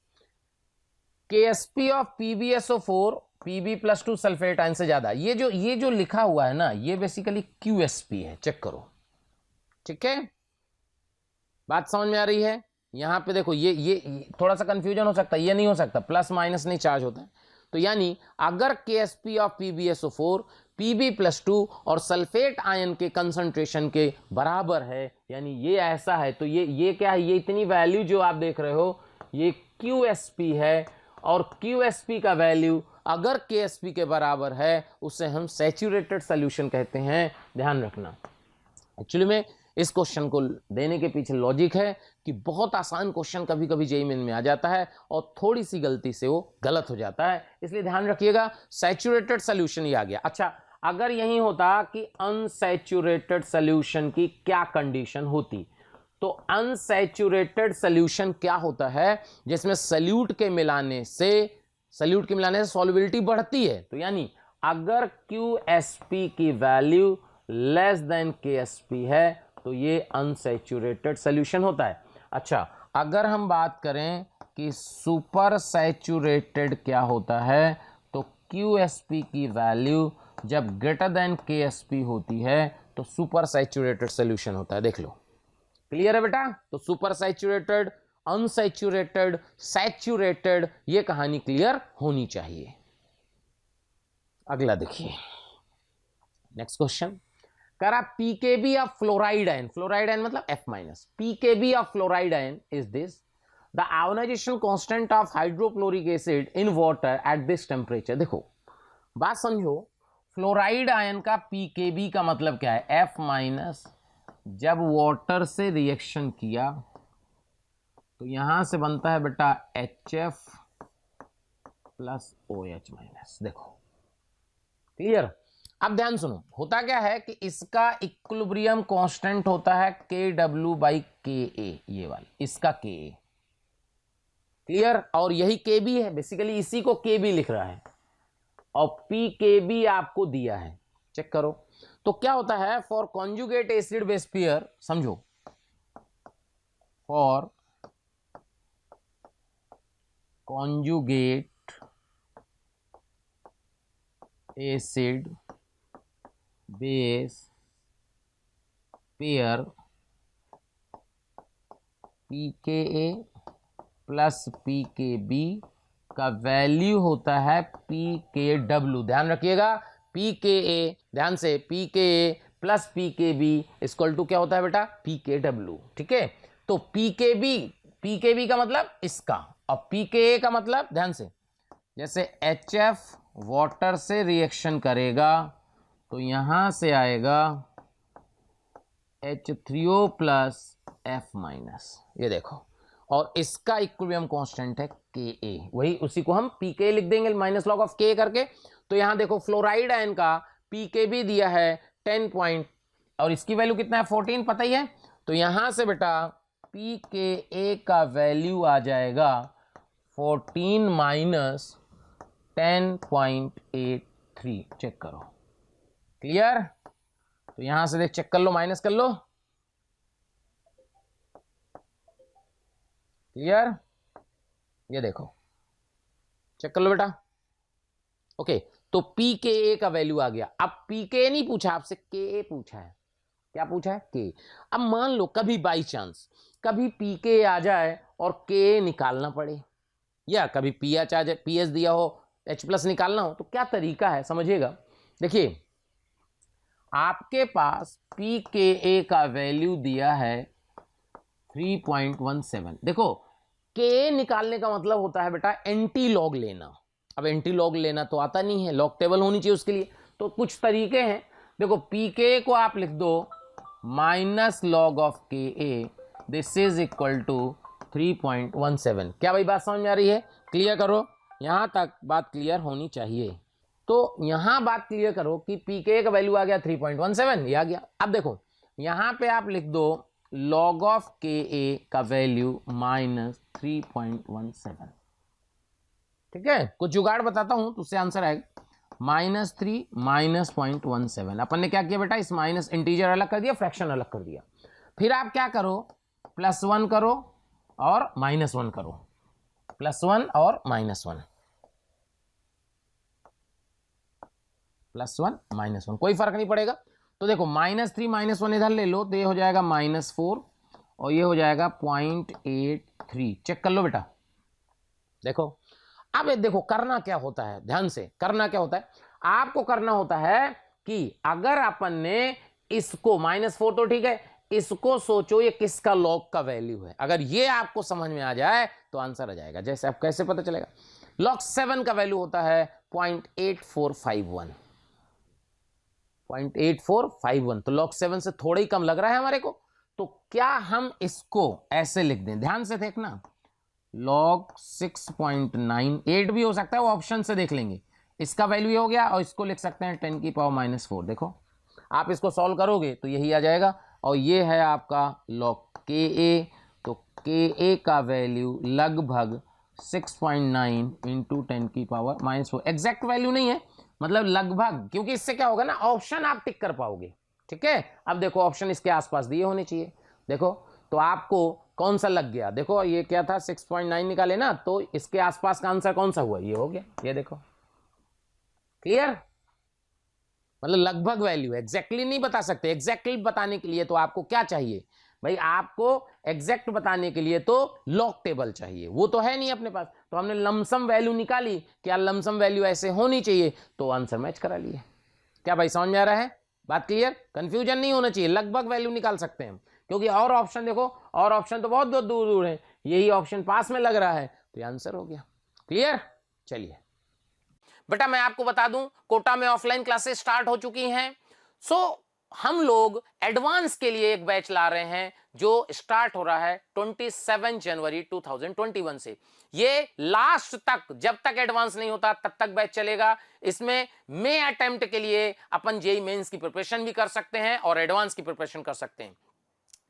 KSP of PbSO4 Pb+2 sulphate ion से ज्यादा, ये जो लिखा हुआ है ना ये बेसिकली QSP है, चेक करो, ठीक है? बात समझ में आ रही है? यहां पे देखो ये थोड़ा सा कंफ्यूजन हो सकता है, ये नहीं हो सकता, प्लस माइनस नहीं चार्ज होता है। तो यानी अगर KSP ऑफ PbSO4 Pb+2 और सल्फेट आयन के कंसंट्रेशन के बराबर है, यानी ये ऐसा है, तो ये क्या है? ये इतनी वैल्यू जो आप देख रहे हो ये QSP है, और QSP का वैल्यू अगर KSP के बराबर है उसे हम सैचुरेटेड सॉल्यूशन कहते हैं। ध्यान रखना, एक्चुअली में इस क्वेश्चन को देने के पीछे लॉजिक है कि बहुत आसान क्वेश्चन कभी कभी जेईई मेन में आ जाता है और थोड़ी सी गलती से वो गलत हो जाता है, इसलिए ध्यान रखिएगा। सैचुरेटेड सॉल्यूशन ही आ गया। अच्छा अगर यही होता कि अनसैचुरेटेड सॉल्यूशन की क्या कंडीशन होती, तो अनसैचुरेटेड सॉल्यूशन क्या होता है? जिसमें सॉल्यूट के मिलाने से सॉल्युबिलिटी बढ़ती है। तो यानी अगर QSP की वैल्यू लेस देन KSP है तो ये अनसैचुरेटेड सॉल्यूशन होता है। अच्छा अगर हम बात करें कि सुपर सैचुरेटेड क्या होता है, तो QSP की वैल्यू जब ग्रेटर देन KSP होती है तो सुपर सैचुरेटेड सॉल्यूशन होता है। देख लो, क्लियर है बेटा? तो सुपर सैचुरेटेड, अनसैचुरेटेड, सैचुरेटेड, ये कहानी क्लियर होनी चाहिए। अगला देखिए नेक्स्ट क्वेश्चन, करा pKb of fluoride ion, fluoride ion मतलब F-, pKb of fluoride ion is this, the ionization constant of hydrochloric acid in water at this temperature. देखो बात समझो, फ्लोराइड आयन का pKb का मतलब क्या है, F माइनस, जब वाटर से रिएक्शन किया तो यहां से बनता है बेटा HF प्लस OH माइनस। देखो क्लियर। अब ध्यान सुनो, होता क्या है कि इसका इक्विलिब्रियम कांस्टेंट होता है KW बाई KA, ये वाला इसका KA, क्लियर। और यही KB है, बेसिकली इसी को KB लिख रहा है, और pKb आपको दिया है, चेक करो। तो क्या होता है, for conjugate acid base pair, समझो, for conjugate acid base pair pKa plus pKb का वैल्यू होता है pKw। ध्यान रखिएगा, pKa, ध्यान से, pKa plus pKb equal to क्या होता है बेटा, pKw। ठीक है, तो pKb का मतलब इसका, और pKa का मतलब, ध्यान से, जैसे HF वाटर से रिएक्शन करेगा तो यहां से आएगा H3O प्लस F माइनस, ये देखो, और इसका इक्विलिब्रियम कांस्टेंट है Ka, वही उसी को हम pK लिख देंगे माइनस लॉग ऑफ K करके। तो यहां देखो फ्लोराइड आयन का pKb दिया है 10 पॉइंट, और इसकी वैल्यू कितना है 14, पता ही है। तो यहां से बेटा pKa का वैल्यू आ जाएगा 14 माइनस 10.83, चेक करो, क्लियर। तो यहां से देख, चेक कर लो, माइनस कर लो, क्लियर, ये देखो, चेक कर लो बेटा। ओके, तो pKa का वैल्यू आ गया। अब pK नहीं पूछा आपसे, Ka पूछा है। क्या पूछा है, K। अब मान लो कभी बाई चांस कभी pK आ जाए और Ka निकालना पड़े, या कभी pH आ जाए, pH दिया हो, H प्लस निकालना हो, तो क्या तरीका है समझिएगा। देखिए आपके पास pKa का वैल्यू दिया है 3.17। देखो Ka निकालने का मतलब होता है बेटा एंटी लॉग लेना। अब एंटी लॉग लेना तो आता नहीं है, लॉग टेबल होनी चाहिए उसके लिए, तो कुछ तरीके हैं। देखो pK को आप लिख दो minus log of Ka, this is equal to 3.17। क्या भाई बात समझ में आ रही है, क्लियर करो, यहां तक बात क्लियर होनी चाहिए। तो यहां बात क्लियर करो कि pK का वैल्यू आ गया 3.17, ये आ गया। अब देखो यहां पे आप लिख दो log ऑफ Ka का वैल्यू माइनस 3.17। ठीक है, कुछ जुगाड़ बताता हूं तो उससे आंसर आएगा, -3 माइनस 0.17। अपन ने क्या किया बेटा, इस माइनस इंटीजर अलग कर दिया, फ्रैक्शन अलग कर दिया। फिर आप क्या करो, +1 करो और -1 करो, +1 और -1, +1 -1, कोई फर्क नहीं पड़ेगा। तो देखो -3 -1 इधर ले लो तो ये हो जाएगा -4 और ये हो जाएगा 0.83। चेक कर लो बेटा, देखो। अब देखो करना क्या होता है, ध्यान से करना क्या होता है, आपको करना होता है कि अगर अपन ने इसको -4 तो ठीक है, इसको सोचो ये किसका लॉग का वैल्यू है। अगर ये आपको समझ में आ जाए तो आंसर आ जाएगा। जैसे आप कैसे पता चलेगा, log 7 का वैल्यू होता है 0.8451, 0.8451, तो log 7 से थोड़ा ही कम लग रहा है हमारे को। तो क्या हम इसको ऐसे लिख दें, ध्यान से देखना, log 6.98 भी हो सकता है, वो ऑप्शन से देख लेंगे। इसका वैल्यू ये हो गया, और इसको लिख सकते हैं 10 की पावर -4। देखो आप इसको सॉल्व करोगे तो यही आ जाएगा, और ये है आपका log Ka। तो Ka का वैल्यू लगभग 6.9 इंटू 10 की पावर -4, एग्जैक्ट वैल्यू नहीं है, मतलब लगभग, क्योंकि इससे क्या होगा ना, ऑप्शन आप टिक कर पाओगे। ठीक है, अब देखो ऑप्शन इसके आसपास दिए होने चाहिए, देखो तो आपको कौन सा लग गया, देखो ये क्या था 6.9 निकाले ना, तो इसके आसपास का आंसर कौन सा हुआ, ये हो गया, ये देखो, क्लियर। मतलब लगभग वैल्यू, एग्जैक्टली नहीं बता सकते। एग्जैक्टली बताने के लिए तो आपको क्या चाहिए भाई, आपको एग्जैक्ट बताने के लिए तो लॉग टेबल चाहिए, वो तो है नहीं अपने पास। तो हमने लमसम वैल्यू निकाली, क्या लमसम वैल्यू ऐसे होनी चाहिए, तो आंसर मैच करा लिए। क्या भाई समझ में आ रहा है, बात क्लियर, कंफ्यूजन नहीं होना चाहिए, लगभग वैल्यू निकाल सकते हैं हम। क्योंकि और ऑप्शन देखो, और ऑप्शन तो बहुत दूर दूर है, यही ऑप्शन पास में लग रहा है, तो ये आंसर हो गया। क्लियर? चलिए बेटा मैं आपको बता दूं, कोटा में ऑफलाइन क्लासेस स्टार्ट हो चुकी हैं। सो हम लोग एडवांस के लिए एक बैच ला रहे हैं जो स्टार्ट हो रहा है 27 जनवरी 2021 से। ये लास्ट तक, जब तक एडवांस नहीं होता तब तक बैच चलेगा। इसमें मे अटेम्प्ट के लिए अपन जेईई मेंस की प्रिपरेशन भी कर सकते हैं और एडवांस की प्रिपरेशन कर सकते हैं।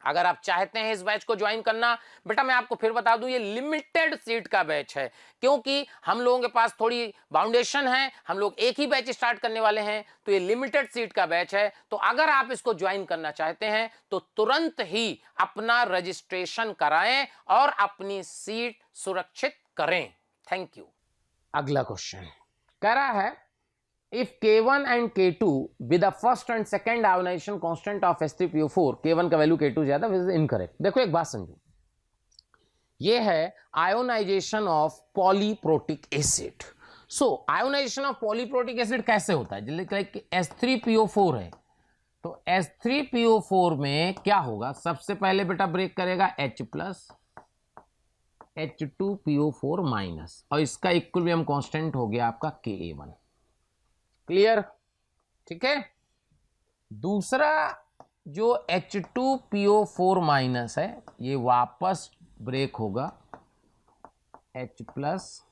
अगर आप चाहते हैं इस बैच को ज्वाइन करना, बेटा मैं आपको फिर बता दूं ये लिमिटेड सीट का बैच है, क्योंकि हम लोगों के पास थोड़ी बाउंडेशन है, हम लोग एक ही बैच स्टार्ट करने वाले हैं, तो ये लिमिटेड सीट का बैच है। तो अगर आप इसको ज्वाइन करना चाहते हैं तो तुरंत ही अपना रजिस्ट्रेशन कराएं और अपनी सीट सुरक्षित करें। Thank you. अगला क्वेश्चन कह रहा है if K1 and K2 with the first and second ionization constant of H3PO4, K1 का वैल्यू K2 ज्यादा, विच इज इनकरेक्ट। देखो एक बात समझो, ये है ionization of polyprotic acid. So ionization of polyprotic acid कैसे होता है? लाइक H3PO4 है, तो H3PO4 में क्या होगा? सबसे पहले बेटा ब्रेक करेगा H प्लस H2PO4 माइनस, और इसका इक्विलिब्रियम कांस्टेंट हो गया आपका Ka1। क्लियर? ठीक है। दूसरा जो H2PO4 माइनस है, ये वापस ब्रेक होगा H प्लस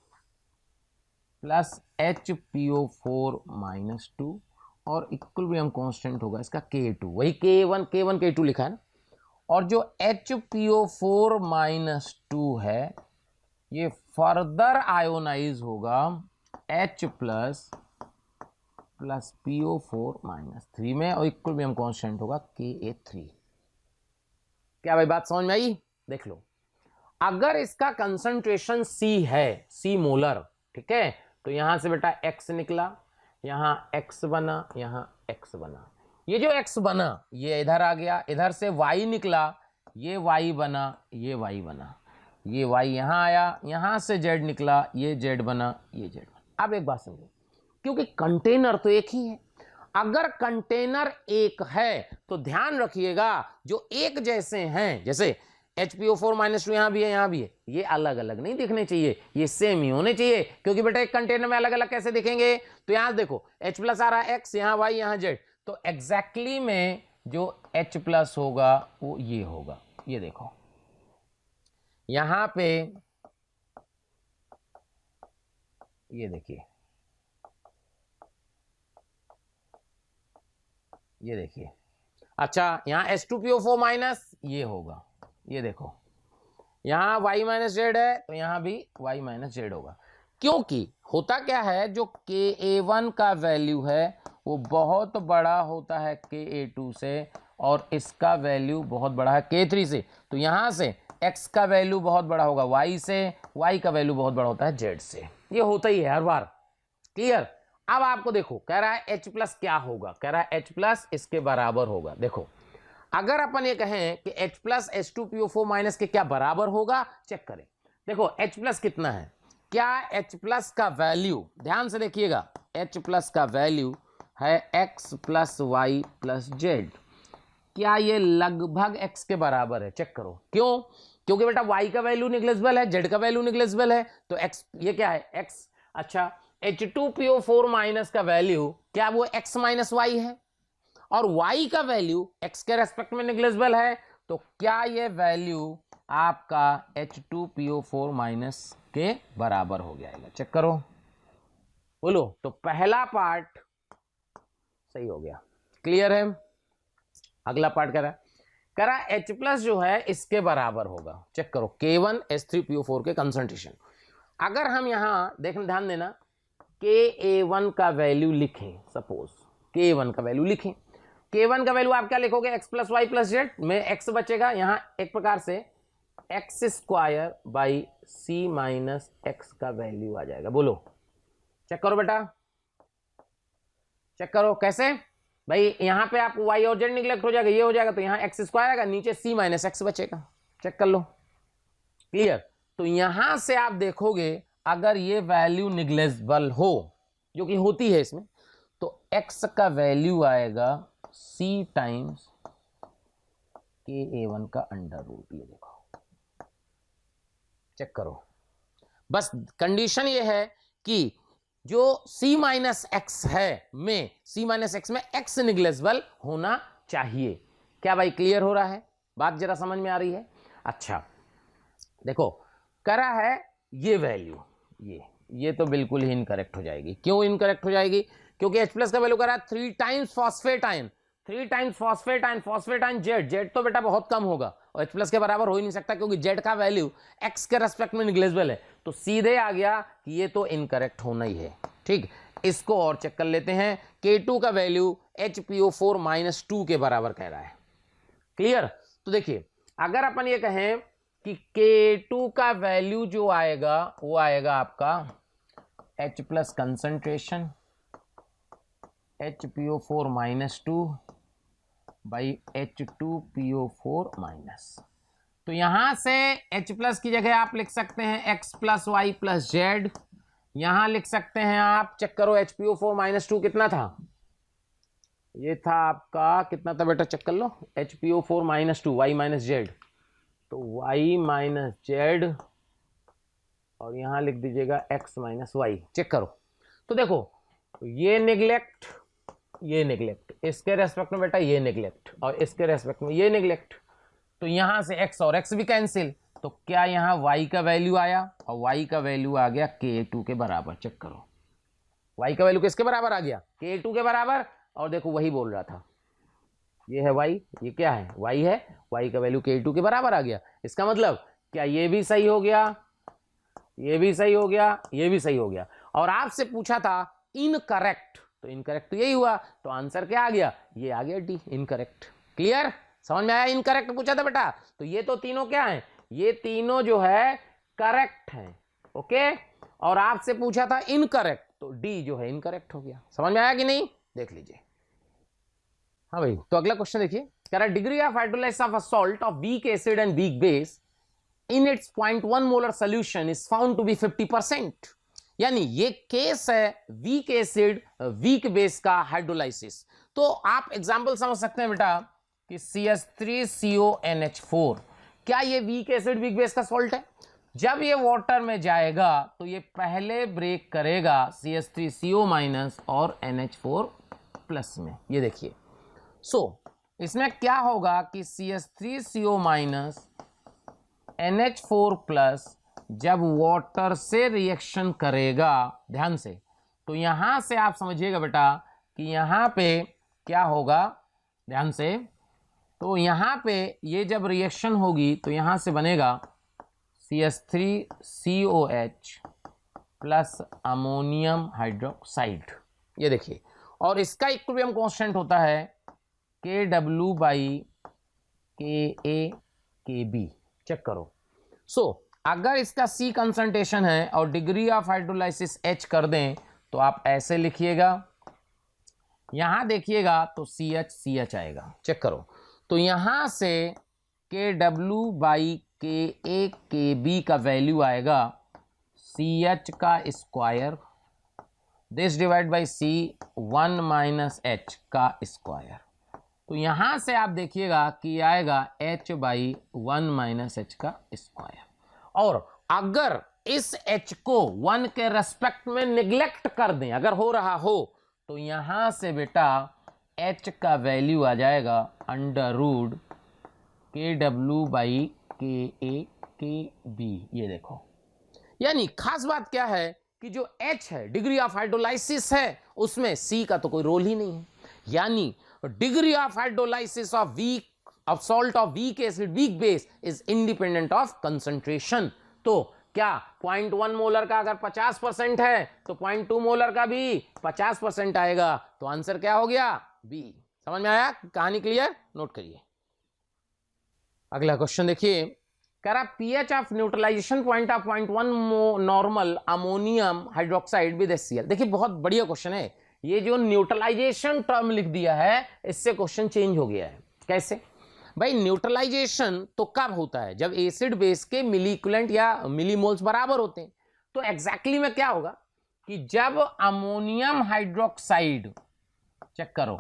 HPO4 माइनस 2, और इक्विलिब्रियम कांस्टेंट होगा इसका K2, वही K1 K2 लिखा है ना। और जो HPO4 माइनस 2 है, ये फर्दर आयोनाइज होगा H प्लस PO4 माइनस 3 में, और इक्विलिब्रियम कांस्टेंट होगा Ka3। क्या भाई बात समझ में आई? देख लो, अगर इसका कंसंट्रेशन C है, C मोलर, ठीक है, तो यहां से बेटा X निकला, यहां X बना, यहां X बना। ये जो X बना ये इधर आ गया, इधर से Y निकला, ये Y बना, ये Y बना, ये Y यहां आया, यहां से Z निकला, ये Z बना, ये Z बना। अब एक बात समझो, क्योंकि कंटेनर तो एक ही है, अगर कंटेनर एक है तो ध्यान रखिएगा जो एक जैसे हैं, जैसे HPO4 माइनस 2 यहां भी है, यहां भी है, ये अलग अलग नहीं दिखने चाहिए, ये सेम ही होने चाहिए। क्योंकि बेटा एक कंटेनर में अलग अलग कैसे दिखेंगे? तो यहां देखो H प्लस आ रहा है X, यहां Y, यहां Z, तो एग्जैक्टली में जो H प्लस होगा वो ये होगा। ये देखो यहां पे, ये देखिए, ये देखिए, अच्छा यहां H2PO4 माइनस ये होगा, ये देखो यहां Y माइनस जेड है, तो यहां भी Y माइनस जेड होगा। क्योंकि होता क्या है, जो Ka1 का वैल्यू है वो बहुत बड़ा होता है Ka2 से, और इसका वैल्यू बहुत बड़ा है K3 से, तो यहां से X का वैल्यू बहुत बड़ा होगा Y से, Y का वैल्यू बहुत बड़ा होता है Z से। ये होता ही है हर बार। क्लियर? अब आपको देखो कह रहा है H प्लस क्या होगा, कह रहा है H प्लस इसके बराबर होगा। देखो अगर अपन ये कहें कि H प्लस H2PO4 माइनस के क्या बराबर होगा, चेक करें। देखो H प्लस कितना है, क्या H प्लस का वैल्यू, ध्यान से देखिएगा, H प्लस का वैल्यू है X plus Y plus Z। क्या ये लगभग X के बराबर है? चेक करो। क्यों? क्योंकि बेटा Y का वैल्यू निग्लेजिबल है, Z का वैल्यू निग्लेजिबल है, तो X ये क्या है? X। अच्छा H2PO4 माइनस का वैल्यू क्या वो X माइनस Y है, और Y का वैल्यू X के रेस्पेक्ट में निग्लेजिबल है, तो क्या ये वैल्यू आपका H2PO4 माइनस के बराबर हो जाएगा? चेक करो, बोलो। तो पहला पार्ट सही हो गया। क्लियर है? अगला पार्ट कह रहा H प्लस जो है इसके बराबर होगा। चेक करो K1 H3PO4 के कंसंट्रेशन। अगर हम यहां देखना, ध्यान देना, Ka1 का वैल्यू लिखें, सपोज K1 का वैल्यू लिखें, K1 का वैल्यू आप क्या लिखोगे? X plus y plus z में X बचेगा, यहां एक प्रकार से x square by c minus x का वैल्यू आ जाएगा। बोलो, चेक करो बेटा, चेक करो कैसे भाई, यहां पे आपको y और z निगलेक्ट हो जाएगा, ये हो जाएगा, तो यहां एक्स स्क्वायर आएगा, नीचे c माइनस एक्स बचेगा। चेक कर लो। क्लियर? तो यहां से आप देखोगे अगर ये वैल्यू निग्लेजिबल हो, जो कि होती है इसमें, तो x का वैल्यू आएगा c टाइम्स Ka1 का अंडर रूट। ये देखो चेक करो। बस कंडीशन ये है कि जो C माइनस एक्स है में C माइनस एक्स में x निग्लेजिबल होना चाहिए। क्या भाई क्लियर हो रहा है? बात जरा समझ में आ रही है? अच्छा देखो करा है ये वैल्यू, ये तो बिल्कुल ही इनकरेक्ट हो जाएगी। क्यों इनकरेक्ट हो जाएगी? क्योंकि H प्लस का वैल्यू करा 3 times phosphate ion, 3 times phosphate ion, phosphate ion Z तो बेटा बहुत कम होगा और H प्लस के बराबर हो ही नहीं सकता क्योंकि जेड का वैल्यू x के रेस्पेक्ट में निग्लेजिबल है। तो सीधे आ गया कि ये तो इनकरेक्ट होना ही है। ठीक, इसको और चेक कर लेते हैं। K2 का वैल्यू HPO4-2 के बराबर कह रहा है। क्लियर? तो देखिए अगर अपन ये कहें कि K2 का वैल्यू जो आएगा वो आएगा आपका H plus concentration HPO4-2 by H2PO4 minus. तो यहां से H प्लस की जगह आप लिख सकते हैं x plus y plus z. यहां लिख सकते हैं आप, चेक करो HPO4-2 कितना था? ये था आपका कितना था बेटा? चेक कर लो। HPO4-2 y माइनस जेड, तो y माइनस जेड और यहां लिख दीजिएगा x माइनस वाई। चेक करो तो देखो ये निगलेक्ट, ये निगलेक्ट, इसके रेस्पेक्ट में बेटा ये निगलेक्ट और इसके रेस्पेक्ट में ये निगलेक्ट। तो यहां से x और x भी कैंसिल, तो क्या यहां y का वैल्यू आया और y का वैल्यू आ गया K2 के बराबर। चेक करो y का वैल्यू किसके बराबर आ गया? K2 के बराबर। और देखो वही बोल रहा था, ये है y, ये क्या है? y है, y का वैल्यू K2 के बराबर आ गया। इसका मतलब क्या ये भी सही हो गया, ये भी सही हो गया, ये भी सही हो गया। और आपसे पूछा था इनकरेक्ट, तो इनकरेक्ट तो यही हुआ, तो आंसर क्या आ गया? ये आ गया डी, इनकरेक्ट। क्लियर? समझ में आया? इनकरेक्ट पूछा था बेटा, तो ये तो तीनों क्या है? ये तीनों जो है करेक्ट है। ओके, और आपसे पूछा था इनकरेक्ट, तो डी जो है इनकरेक्ट हो गया। समझ में आया कि नहीं? देख लीजिए। हाँ भाई, तो अगला क्वेश्चन देखिए, कह रहा degree of hydrolysis of a salt of weak acid and weak base in its 0.1 molar solution is found to be 50%। यानी ये केस है वीक एसिड वीक बेस का हाइड्रोलाइसिस। तो आप एग्जांपल समझ सकते हैं बेटा कि CH3CONH4, क्या ये वीक एसिड वीक बेस का सॉल्ट है? जब ये वाटर में जाएगा तो ये पहले ब्रेक करेगा CH3CO माइनस और NH4 प्लस में। ये देखिए, इसमें क्या होगा कि CH3CO माइनस NH4 प्लस जब वाटर से रिएक्शन करेगा, ध्यान से, तो यहां से आप समझिएगा बेटा कि यहां पे क्या होगा, ध्यान से, तो यहां पे ये जब रिएक्शन होगी तो यहां से बनेगा CH3COH प्लस अमोनियम हाइड्रोक्साइड। ये देखिए, और इसका इक्विलिब्रियम कांस्टेंट होता है KW बाई KA/KB। चेक करो। अगर इसका C कंसंट्रेशन है और डिग्री ऑफ हाइड्रोलाइसिस H कर दें तो आप ऐसे लिखिएगा, यहां देखिएगा तो CH आएगा। चेक करो, तो यहां से KW बाई KA/KB का वैल्यू आएगा CH का square, this divide by C 1 minus H का स्क्वायर। तो यहां से आप देखिएगा कि आएगा H बाई 1 माइनस H का स्क्वायर। और अगर इस H को 1 के रेस्पेक्ट में निगलेक्ट कर दें, अगर हो रहा हो, तो यहां से बेटा H का वैल्यू आ जाएगा under root KW by KA/KB। ये देखो, यानी खास बात क्या है कि जो H है डिग्री ऑफ हाइड्रोलाइसिस है, उसमें C का तो कोई रोल ही नहीं है। यानी degree of hydrolysis of salt of weak acid weak base is independent of concentration. तो क्या 0.1 मोलर का अगर 50% है तो 0.2 मोलर का भी 50% आएगा। तो आंसर क्या हो गया? बी। समझ में आया? कहानी क्लियर? नोट करिए। अगला क्वेश्चन देखिए, कह रहा pH of neutralization point of 0.1 normal ammonium hydroxide with HCl। देखिए बहुत बढ़िया क्वेश्चन है। ये जो न्यूट्रलाइजेशन टर्म लिख दिया है, इससे क्वेश्चन चेंज हो गया है। कैसे भाई? न्यूट्रलाइजेशन तो कब होता है? जब एसिड बेस के मिलीक्यूलेंट या मिलीमोल्स बराबर होते हैं। तो एग्जैक्टली में क्या होगा कि जब अमोनियम हाइड्रोक्साइड, चेक करो,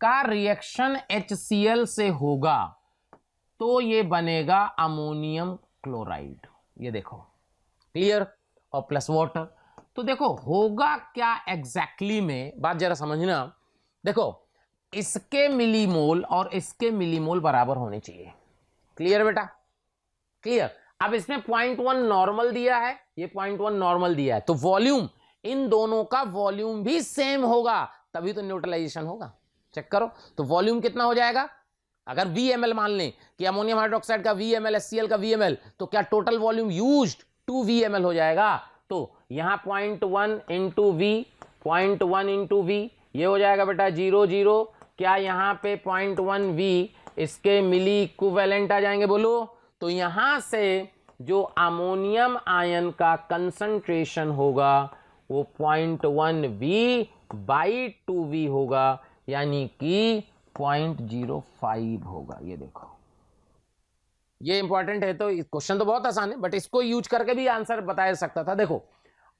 का रिएक्शन HCl से होगा तो ये बनेगा अमोनियम क्लोराइड। ये देखो, क्लियर, और प्लस वाटर। तो देखो होगा क्या एग्जैक्टली में, बात जरा समझना। देखो इसके मिलीमोल और इसके मिलीमोल बराबर होने चाहिए। क्लियर बेटा, क्लियर। अब इसमें 0.1 नॉर्मल दिया है, ये 0.1 नॉर्मल दिया है, तो वॉल्यूम, इन दोनों का वॉल्यूम भी सेम होगा, तभी तो न्यूट्रलाइजेशन होगा। चेक करो, तो वॉल्यूम कितना हो जाएगा, अगर VmL मान लें कि अमोनियम हाइड्रोक्साइड का VmL, HCl का VmL, तो क्या टोटल वॉल्यूम यूज्ड 2 VmL हो जाएगा। तो यहां 0.1 इंटू V, 0.1 इंटू V, ये हो जाएगा बेटा 0 0। क्या यहां पे 0.1 V इसके मिली इक्विवेलेंट आ जाएंगे, बोलो। तो यहां से जो अमोनियम आयन का कंसंट्रेशन होगा वो 0.1 V बाई 2V होगा, यानी कि 0.05 होगा। ये देखो, ये इंपॉर्टेंट है। तो क्वेश्चन तो बहुत आसान है, बट इसको यूज करके भी आंसर बताया सकता था। देखो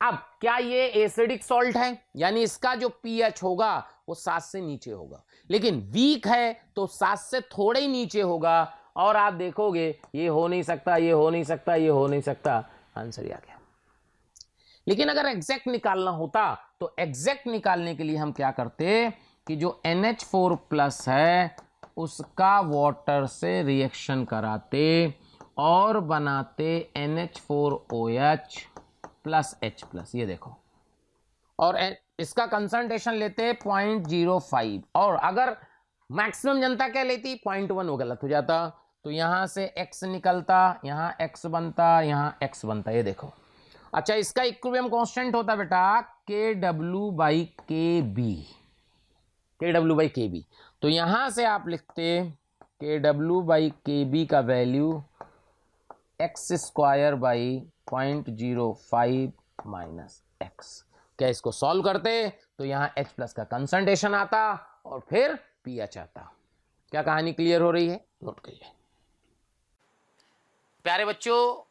अब क्या ये एसिडिक सॉल्ट है, यानी इसका जो पीएच होगा वो 7 से नीचे होगा, लेकिन वीक है तो 7 से थोड़े ही नीचे होगा। और आप देखोगे ये हो नहीं सकता, ये हो नहीं सकता, ये हो नहीं सकता, आंसर आ गया। लेकिन अगर एग्जैक्ट निकालना होता तो एग्जैक्ट निकालने के लिए हम क्या करते कि जो NH4 प्लस है उसका वाटर से रिएक्शन कराते और बनाते NH4OH प्लस H प्लस, ये देखो, और इसका कंसंट्रेशन लेते 0.05, और अगर मैक्सिमम जनता क्या लेती 0.1, वो गलत हो जाता। तो यहां से X निकलता, यहां X बनता, यहां X बनता, ये देखो। अच्छा, इसका इक्विलिब्रियम कांस्टेंट होता बेटा KW/KB, KW/KB। तो यहां से आप लिखते KW/KB का वैल्यू x²/0.05 माइनस x। क्या इसको सॉल्व करते तो यहां H प्लस का कंसंट्रेशन आता और फिर pH आता। क्या कहानी क्लियर हो रही है, नोट करिए। प्यारे बच्चों,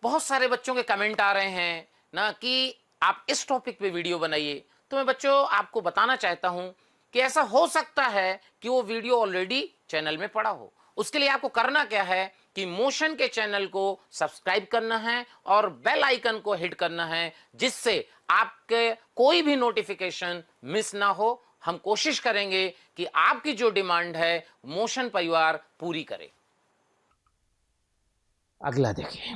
बहुत सारे बच्चों के कमेंट आ रहे हैं ना कि आप इस टॉपिक पे वीडियो बनाइए। तो मैं बच्चों आपको बताना चाहता हूं कि ऐसा हो सकता है कि वो वीडियो ऑलरेडी चैनल में पड़ा हो। उसके लिए आपको करना क्या है कि मोशन के चैनल को सब्सक्राइब करना है और बेल आइकन को हिट करना है, जिससे आपके कोई भी नोटिफिकेशन मिस ना हो। हम कोशिश करेंगे कि आपकी जो डिमांड है मोशन परिवार पूरी करे। अगला देखिए,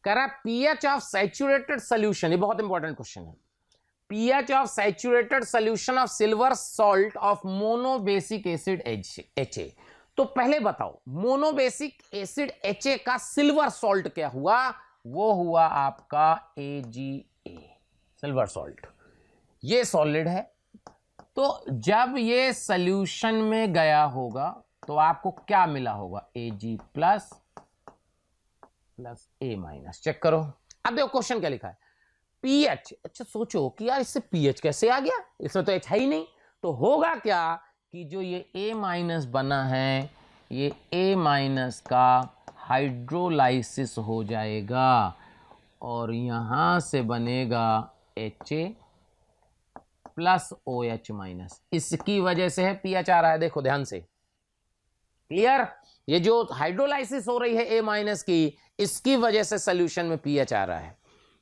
कह रहा पीएच ऑफ सैचुरेटेड सोल्यूशन, ये बहुत इंपॉर्टेंट क्वेश्चन है। pH of saturated solution of silver salt of monobasic acid HA। तो पहले बताओ मोनोबेसिक एसिड HA का सिल्वर सॉल्ट क्या हुआ, वो हुआ आपका AgA, सिल्वर सॉल्ट। ये सॉलिड है, तो जब ये सॉल्यूशन में गया होगा तो आपको क्या मिला होगा, Ag plus A minus. Check करो, अब देखो क्वेश्चन क्या लिखा है, पीएच। अच्छा सोचो कि यार इससे पीएच कैसे आ गया, इसमें तो एच है ही नहीं। तो होगा क्या कि जो ये A माइनस बना है, ये A माइनस का हाइड्रोलाइसिस हो जाएगा और यहां से बनेगा HA प्लस OH माइनस। इसकी वजह से है पीएच आ रहा है, देखो ध्यान से, क्लियर। ये जो हाइड्रोलाइसिस हो रही है A माइनस की, इसकी वजह से सोल्यूशन में पीएच आ रहा है।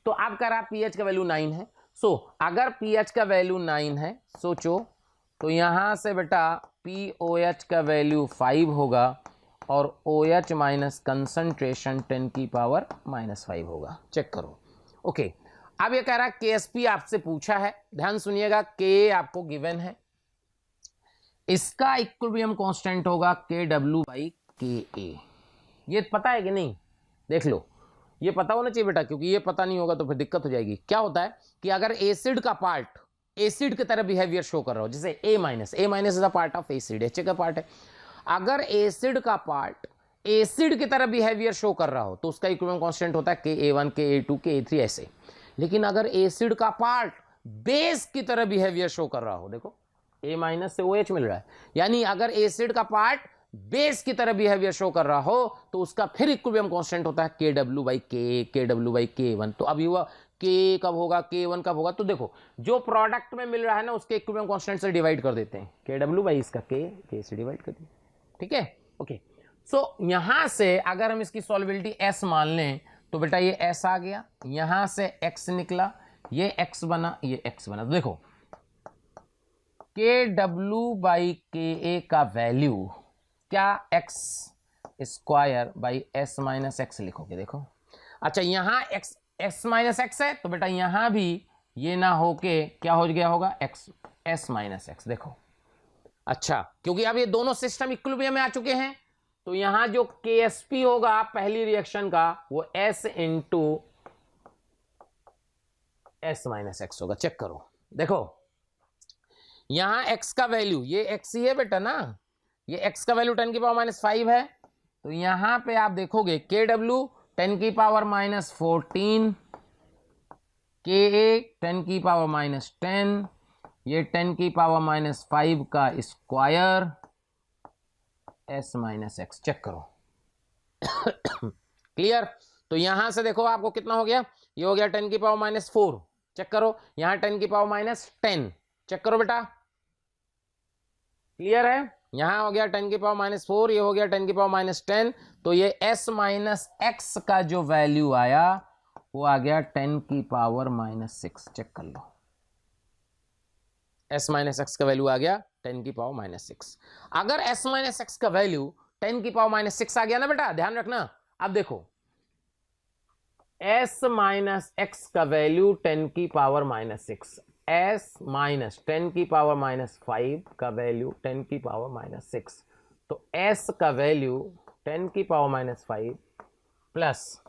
तो आप कह रहा पीएच का वैल्यू 9 है। सो अगर पीएच का वैल्यू 9 है, सोचो तो यहां से बेटा POH का वैल्यू 5 होगा और OH माइनस कंसंट्रेशन 10⁻⁻5 होगा। चेक करो, ओके। अब ये कह रहा है KSP आपसे पूछा है, ध्यान सुनिएगा, K आपको गिवन है, इसका इक्विलिब्रियम कांस्टेंट होगा KW/KA। ये पता है कि नहीं, देख लो, ये पता होना चाहिए बेटा, क्योंकि ये पता नहीं होगा तो फिर दिक्कत हो जाएगी। क्या होता है कि अगर एसिड का पार्ट एसिड की तरह बिहेवियर शो कर रहा हो, जैसे A minus is a part of acid, HA का पार्ट है, अगर एसिड का पार्ट एसिड की तरह बिहेवियर शो कर रहा हो तो उसका इक्विलिब्रियम कांस्टेंट होता है KA1 KA2 KA3 ऐसे। लेकिन अगर एसिड का पार्ट बेस की तरह बिहेवियर शो कर रहा हो, देखो A माइनस से OH मिल रहा है, यानी अगर एसिड का पार्ट बेस की तरह बिहेवियर शो कर रहा हो तो उसका फिर इक्विलिब्रियम कांस्टेंट होता है KW/K, KW/K1। तो अब हुआ K कब होगा, K1 कब होगा, तो देखो जो प्रोडक्ट में मिल रहा है ना उसके इक्विलिब्रियम कांस्टेंट से डिवाइड कर देते हैं, KW बाई इसका K से डिवाइड कर दिया, ठीक है, ओके। सो यहां से अगर हम इसकी सॉल्युबिलिटी S मान लें तो बेटा ये S आ गया, यहां से X निकला, ये X बना, ये X बना। तो देखो KW/KA का वैल्यू क्या x square by S minus x लिखोगे। देखो अच्छा यहां S माइनस एक्स है तो बेटा यहां भी ये ना होके क्या हो गया होगा S माइनस एक्स। देखो अच्छा क्योंकि अब ये दोनों सिस्टम इक्विलिब्रियम में आ चुके हैं तो यहां जो KSP होगा पहली रिएक्शन का वो S into S minus x होगा। चेक करो, देखो यहां x का वैल्यू ये x ही है बेटा ना, ये x का वैल्यू 10 की पावर माइनस 5 है तो यहां पे आप देखोगे KW 10 की पावर माइनस 14, KA 10 की पावर माइनस 10, ये 10 की पावर माइनस 5 का square S minus x. Check करो क्लियर। तो यहां से देखो आपको कितना हो गया, ये हो गया 10 की पावर माइनस 4। चेक करो यहां 10 की पावर माइनस 10। चेक करो बेटा क्लियर है, यहां हो गया 10 की पावर माइनस 4, ये हो गया 10 की पावर माइनस 10। तो ये S माइनस एक्स का जो वैल्यू आया वो आ गया 10 की पावर माइनस 6। चेक कर लो S माइनस एक्स का वैल्यू आ गया 10 की पावर माइनस 6। अगर S माइनस एक्स का वैल्यू 10 की पावर माइनस 6 आ गया ना बेटा, ध्यान रखना। अब देखो S माइनस एक्स का वैल्यू 10 की पावर माइनस 6, S माइनस 10 की पावर माइनस 5 का वैल्यू 10 की पावर माइनस 6। तो S का वैल्यू 10 की पावर माइनस 5 प्लस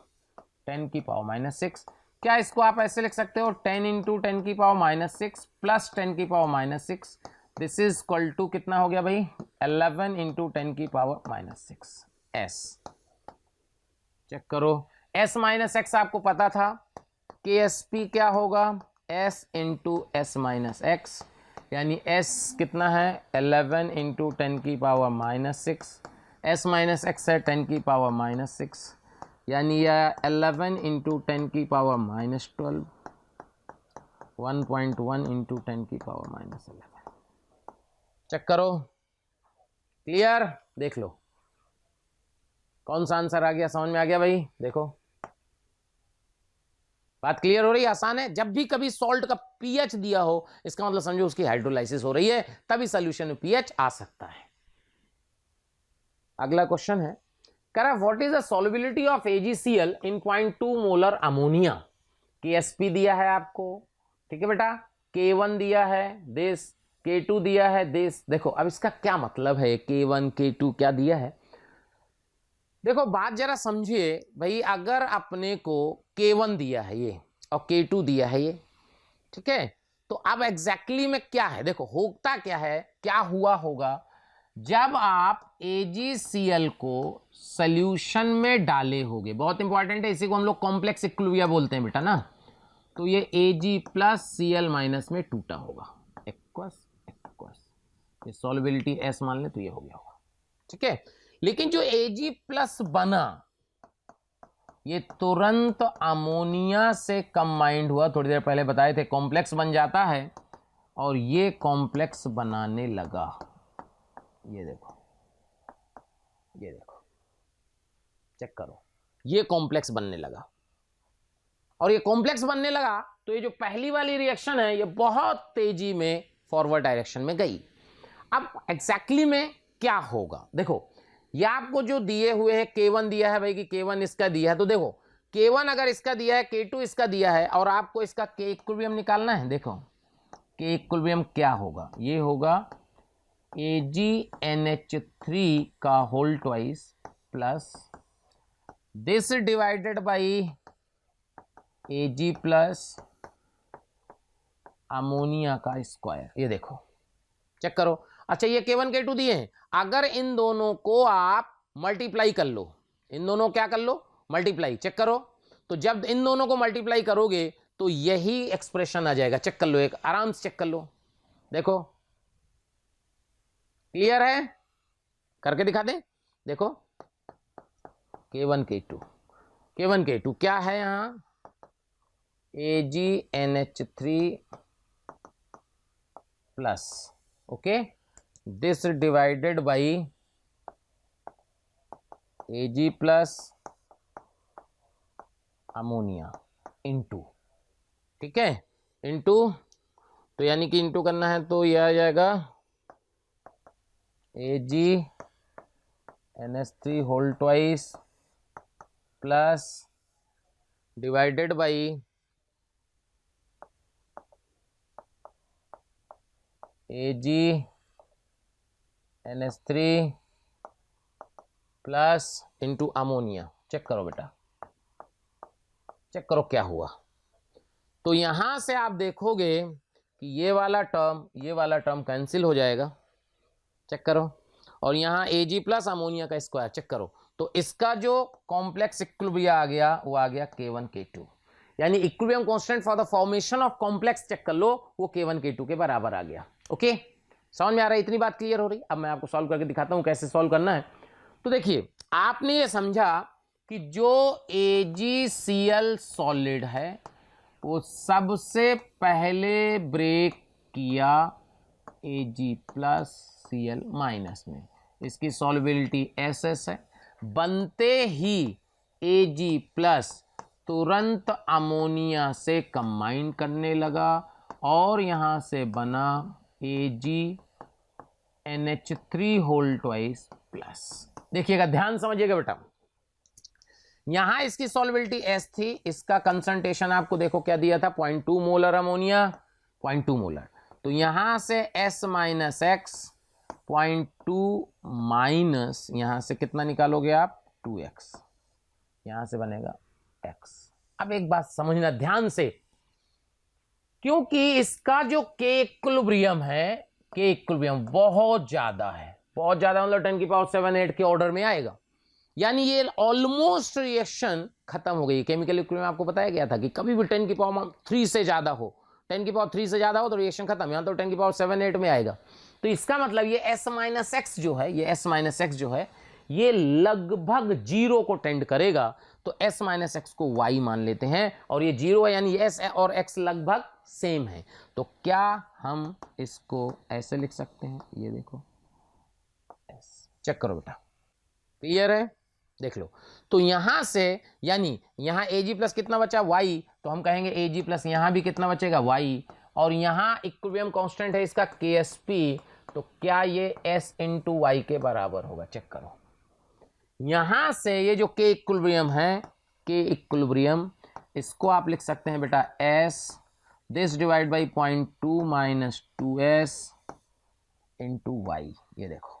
10 की पावर माइनस 6। क्या इसको आप ऐसे लिख सकते हो 10 इंटू 10 की पावर माइनस 6 प्लस 10 की power minus 6, this is equal to कितना हो गया भाई 11 इंटू 10 की पावर माइनस 6 S। चेक करो S माइनस एक्स आपको पता था, KSP क्या होगा S into S minus x, यानी S कितना है 11 इंटू 10 की power minus 6, S minus x है 10 की पावर माइनस 6, यानी यह 11 इंटू 10 की पावर माइनस 12, 1.1 इंटू 10 की पावर माइनस 11। चेक करो क्लियर, देख लो कौन सा आंसर आ गया, समझ में आ गया भाई। देखो बात क्लियर हो रही है, आसान है। जब भी कभी सॉल्ट का पीएच दिया हो इसका मतलब समझो उसकी हाइड्रोलाइसिस हो रही है, तभी सॉल्यूशन में पीएच आ सकता है। अगला क्वेश्चन है कह रहा what is the solubility of AgCl in 0.2 molar ammonia. KSP दिया है आपको, ठीक है बेटा, K1 दिया है, दिस K2 दिया है, दिस। देखो अब इसका क्या मतलब है, K1 K2 क्या दिया है। देखो बात जरा समझिए भाई, अगर अपने को K1 दिया है ये और K2 दिया है ये, ठीक है, तो अब एग्जैक्टली में क्या है, देखो होता क्या है, क्या हुआ होगा जब आप AgCl को सॉल्यूशन में डाले होगे, बहुत इंपॉर्टेंट है, इसी को हम लोग कॉम्प्लेक्स इक्विलिब्रियम बोलते हैं बेटा ना। तो ये Ag प्लस Cl माइनस में टूटा होगा, एक्वस एक्वस, ये सॉल्युबिलिटी S मान ले तो ये हो गया होगा, ठीक है। लेकिन जो Ag प्लस बना ये तुरंत अमोनिया से कंबाइंड हुआ, थोड़ी देर पहले बताए थे कॉम्प्लेक्स बन जाता है और ये कॉम्प्लेक्स बनाने लगा। ये देखो, ये देखो, चेक करो, ये कॉम्प्लेक्स बनने लगा और ये कॉम्प्लेक्स बनने लगा तो ये जो पहली वाली रिएक्शन है ये बहुत तेजी में फॉरवर्ड डायरेक्शन में गई। अब एग्जैक्टली में क्या होगा, देखो ये आपको जो दिए हुए हैं K1 दिया है भाई कि K1 इसका दिया है, तो देखो K1 अगर इसका दिया है, K2 इसका दिया है और आपको इसका K इक्विलिब्रियम निकालना है। देखो K इक्विलिब्रियम क्या होगा, ये होगा AgNH3 का whole twice plus this divided by Ag plus ammonia का स्क्वायर। ये देखो चेक करो, अच्छा ये K1 K2 दिए हैं, अगर इन दोनों को आप मल्टीप्लाई कर लो, इन दोनों क्या कर लो मल्टीप्लाई, चेक करो, तो जब इन दोनों को मल्टीप्लाई करोगे तो यही एक्सप्रेशन आ जाएगा। चेक कर लो, एक आराम से चेक कर लो, देखो क्लियर है, करके दिखा दें। देखो K1 K2, K1 K2 क्या है यहां AgNH3 plus okay this divided by Ag plus ammonia into, ठीक है, इनटू, तो यानी कि इनटू करना है तो यह आ जाएगा AgNH3 whole twice plus divided by AgNH3 plus into ammonia. Check करो बेटा, चेक करो क्या हुआ। तो यहां से आप देखोगे कि ये वाला टर्म कैंसिल हो जाएगा। चेक करो, और यहाँ Ag प्लस अमोनिया का स्क्वायर, चेक करो, तो इसका जो कॉम्प्लेक्स इक्विलिब्रियम आ गया वो आ गया K1 K2, यानी equilibrium constant for the formation of complex, check कर लो, वो K1 K2 के बराबर आ गया। ओके, समझ में आ रहा है? इतनी बात क्लियर हो रही। अब मैं आपको सॉल्व करके दिखाता हूं कैसे सॉल्व करना है। तो देखिए, आपने ये समझा कि जो AgCl सॉलिड है वो सबसे पहले ब्रेक किया Ag प्लस Cl माइनस में, इसकी सॉल्युबिलिटी SS है। बनते ही Ag प्लस तुरंत अमोनिया से कंबाइन करने लगा और यहां से बना AgNH3 होल ट्वाइस प्लस। देखिएगा, ध्यान समझिएगा बेटा, यहां इसकी सॉल्युबिलिटी S थी, इसका कंसंट्रेशन आपको देखो क्या दिया था, 0.2 मोलर अमोनिया, 0.2 मोलर। तो यहां से S माइनस एक्स, 0.2 माइनस यहां से कितना निकालोगे आप, 2x, यहां से बनेगा x। अब एक बात समझना ध्यान से, क्योंकि इसका जो K इक्विलिब्रियम है, K इक्विलिब्रियम बहुत ज्यादा है, बहुत ज्यादा मतलब 10 की पावर 7 8 के ऑर्डर में आएगा, यानी ये ऑलमोस्ट रिएक्शन खत्म हो गई। केमिकल इक्विलिब्रियम आपको बताया गया था कि कभी भी 10 की पावर 3 से ज्यादा हो, 10 की पावर 3 से ज्यादा हो तो रिएक्शन खत्म, यहां तो 10 की पावर 7 8 में आएगा। तो इसका मतलब ये S माइनस एक्स जो है, ये S माइनस एक्स जो है ये लगभग जीरो को टेंड करेगा। तो S माइनस एक्स को y मान लेते हैं, और ये जीरो है, यानी S और x लगभग सेम है। तो क्या हम इसको ऐसे लिख सकते हैं, ये देखो S, चेक करो बेटा, क्लियर है? देख लो, तो यहां से यानी यहां Ag प्लस कितना बचा, y, तो हम कहेंगे Ag प्लस यहां भी कितना बचेगा, y, और यहां इक्विलिब्रियम कांस्टेंट है इसका Ksp, तो क्या ये S इंटू वाई के बराबर होगा। चेक करो, यहां से ये जो K इक्विलिब्रियम है, K इक्विलिब्रियम, इसको आप लिख सकते हैं बेटा S this divide by 0.2 minus 2S into y. ये देखो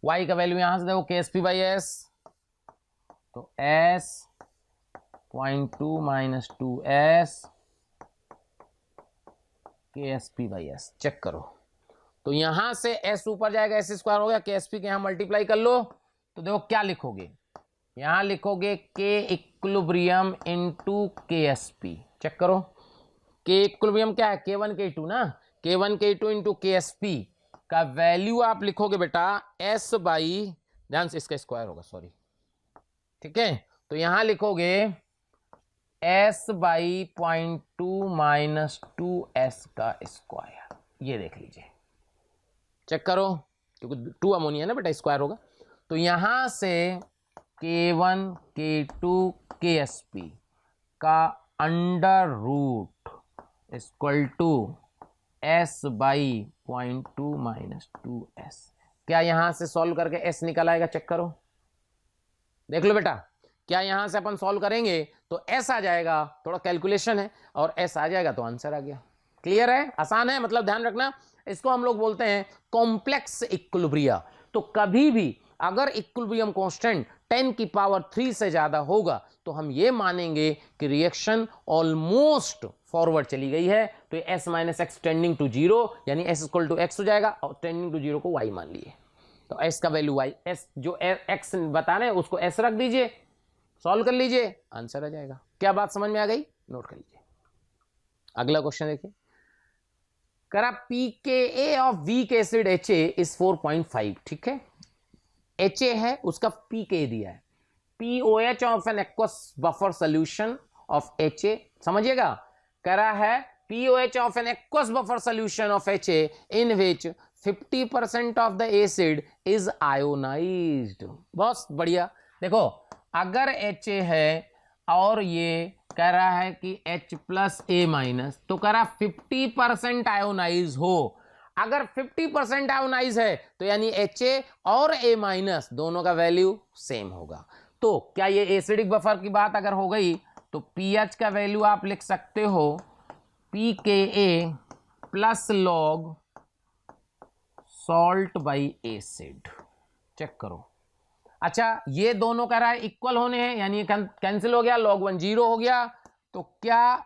y का वैल्यू यहां से देखो Ksp बाई S, तो S 0.2 minus 2S Ksp by S। Check करो, तो यहां से S ऊपर जाएगा, S स्क्वायर हो गया, Ksp के यहां मल्टीप्लाई कर लो, तो देखो क्या लिखोगे, यहां लिखोगे K equilibrium into Ksp। Check करो, K इक्विलिब्रियम क्या है, K1 K2 ना, K1 K2 इंटू Ksp का वैल्यू आप लिखोगे बेटा S बाई, ध्यान से इसका स्क्वायर होगा, सॉरी, ठीक है, तो यहां लिखोगे S बाई 0.2 माइनस 2S का स्क्वायर। ये देख लीजिए, चेक करो, क्योंकि 2 अमोनिया ना बेटा, स्क्वायर होगा। तो यहां से K1 K2 Ksp का under root equal to S by 0.2 minus 2S। क्या यहां से सॉल्व करके S निकल आएगा, चेक करो, देख लो बेटा, क्या यहां से अपन सॉल्व करेंगे तो S आ जाएगा, थोड़ा कैलकुलेशन है, और S आ जाएगा तो आंसर आ गया। क्लियर है, आसान है, मतलब ध्यान रखना, इसको हम लोग बोलते हैं कॉम्प्लेक्स इक्विलिब्रिया। तो कभी भी अगर इक्विलिब्रियम कांस्टेंट 10 की पावर 3 से ज्यादा होगा तो हम ये मानेंगे कि रिएक्शन ऑलमोस्ट फॉरवर्ड चली गई है, तो ये S minus x tending to zero, यानी S इक्वल टू एक्स हो जाएगा, और टेंडिंग टू जीरो को y मान लिए, तो S का वैल्यू y, S जो x बता रहे हैं उसको S रख दीजिए, सॉल्व कर लीजिए, आंसर आ जाएगा। क्या बात समझ में आ गई, नोट कर लीजिए। अगला क्वेश्चन देखिए, करा pKa of weak acid HA is 4.5, ठीक है, HA है, उसका pKa दिया है, POH of an aqueous buffer solution of HA, समझिएगा, करा है POH of an aqueous buffer solution of HA in which 50% of the acid is ionised. बहुत बढ़िया। देखो अगर HA है और ये कह रहा है कि H+A-, तो कह रहा 50% आयोनाइज हो। अगर 50% आयोनाइज है तो यानी HA और A- दोनों का वैल्यू सेम होगा। तो क्या ये एसिडिक बफर की बात अगर हो गई तो pH का वैल्यू आप लिख सकते हो pKa plus log salt by acid. Check करो। अच्छा ये दोनों कह रहा है इक्वल होने हैं, यानी कैंसिल हो गया, log 1 0 हो गया। तो क्या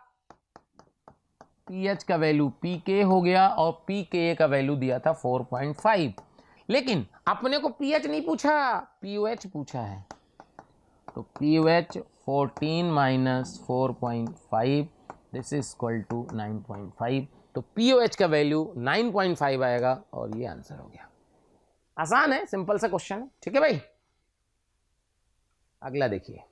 pH का वैल्यू pK हो गया और pKa का वैल्यू दिया था 4.5, लेकिन अपने को pH नहीं पूछा, pOH पूछा है। तो pOH 14 minus 4.5 this is equal to 9.5। तो pOH का वैल्यू 9.5 आएगा और ये आंसर हो गया। आसान है, सिंपल सा क्वेश्चन है। ठीक है भाई। अगला देखिए,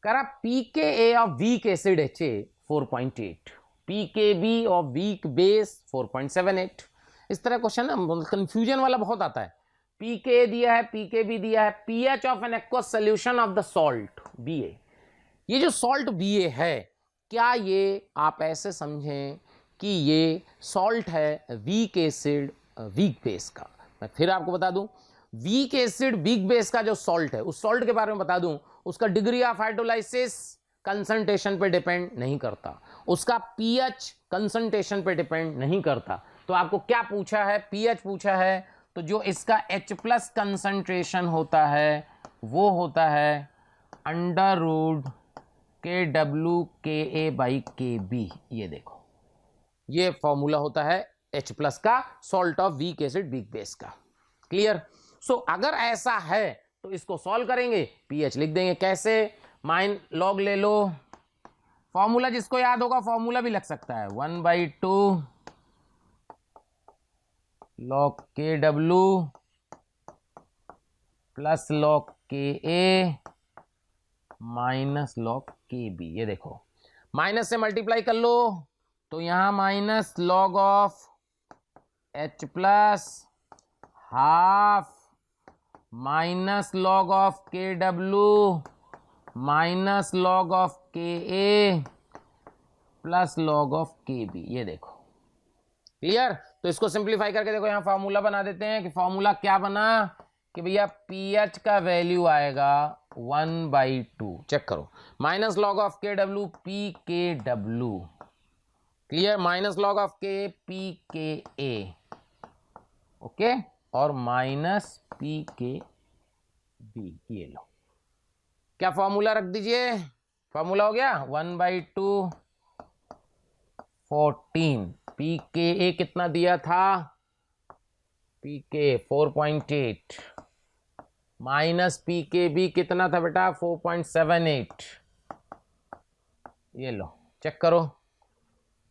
करा pKa of weak acid HA 4.8, pKb of weak base 4.78। इस तरह क्वेश्चन ना कंफ्यूजन वाला बहुत आता है। pKa दिया है, pKb दिया है, pH of an aqueous solution of the salt Ba। ये जो सॉल्ट Ba है, क्या ये आप ऐसे समझें कि ये सॉल्ट है वीक एसिड वीक बेस का। मैं फिर आपको बता दूं, वीक एसिड वीक बेस का जो सॉल्ट है, उस सॉल्ट के बारे में बता दूं, उसका डिग्री ऑफ हाइड्रोलाइसिस कंसंट्रेशन पे डिपेंड नहीं करता, उसका पीएच कंसंट्रेशन पे डिपेंड नहीं करता। तो आपको क्या पूछा है, पीएच पूछा है। तो जो इसका H+ कंसंट्रेशन होता है वो होता है √KW Ka/Kb। ये देखो, ये फॉर्मूला होता है H+ का salt of weak acid weak base का। क्लियर। सो अगर ऐसा है तो इसको सॉल्व करेंगे, पीएच लिख देंगे। कैसे, माइन लॉग ले लो, फॉर्मूला जिसको याद होगा फॉर्मूला भी लग सकता है, 1/2 log KW plus log Ka minus log Kb। ये देखो माइनस से मल्टीप्लाई कर लो तो यहां minus log of H+ half minus log of KW minus log of Ka plus log of Kb। ये देखो क्लियर। तो इसको सिंप्लीफाई करके देखो, यहां फॉर्मूला बना देते हैं कि फॉर्मूला क्या बना कि भैया pH का वैल्यू आएगा 1/2। चेक करो, minus log of KW pKW, clear, minus log of K pKa, okay, और माइनस pKb। ये लो, क्या फॉर्मूला रख दीजिए, फॉर्मूला हो गया 1/2 14 pKa कितना दिया था, pK 4.8 माइनस pKb कितना था बेटा 4.78। ये लो चेक करो,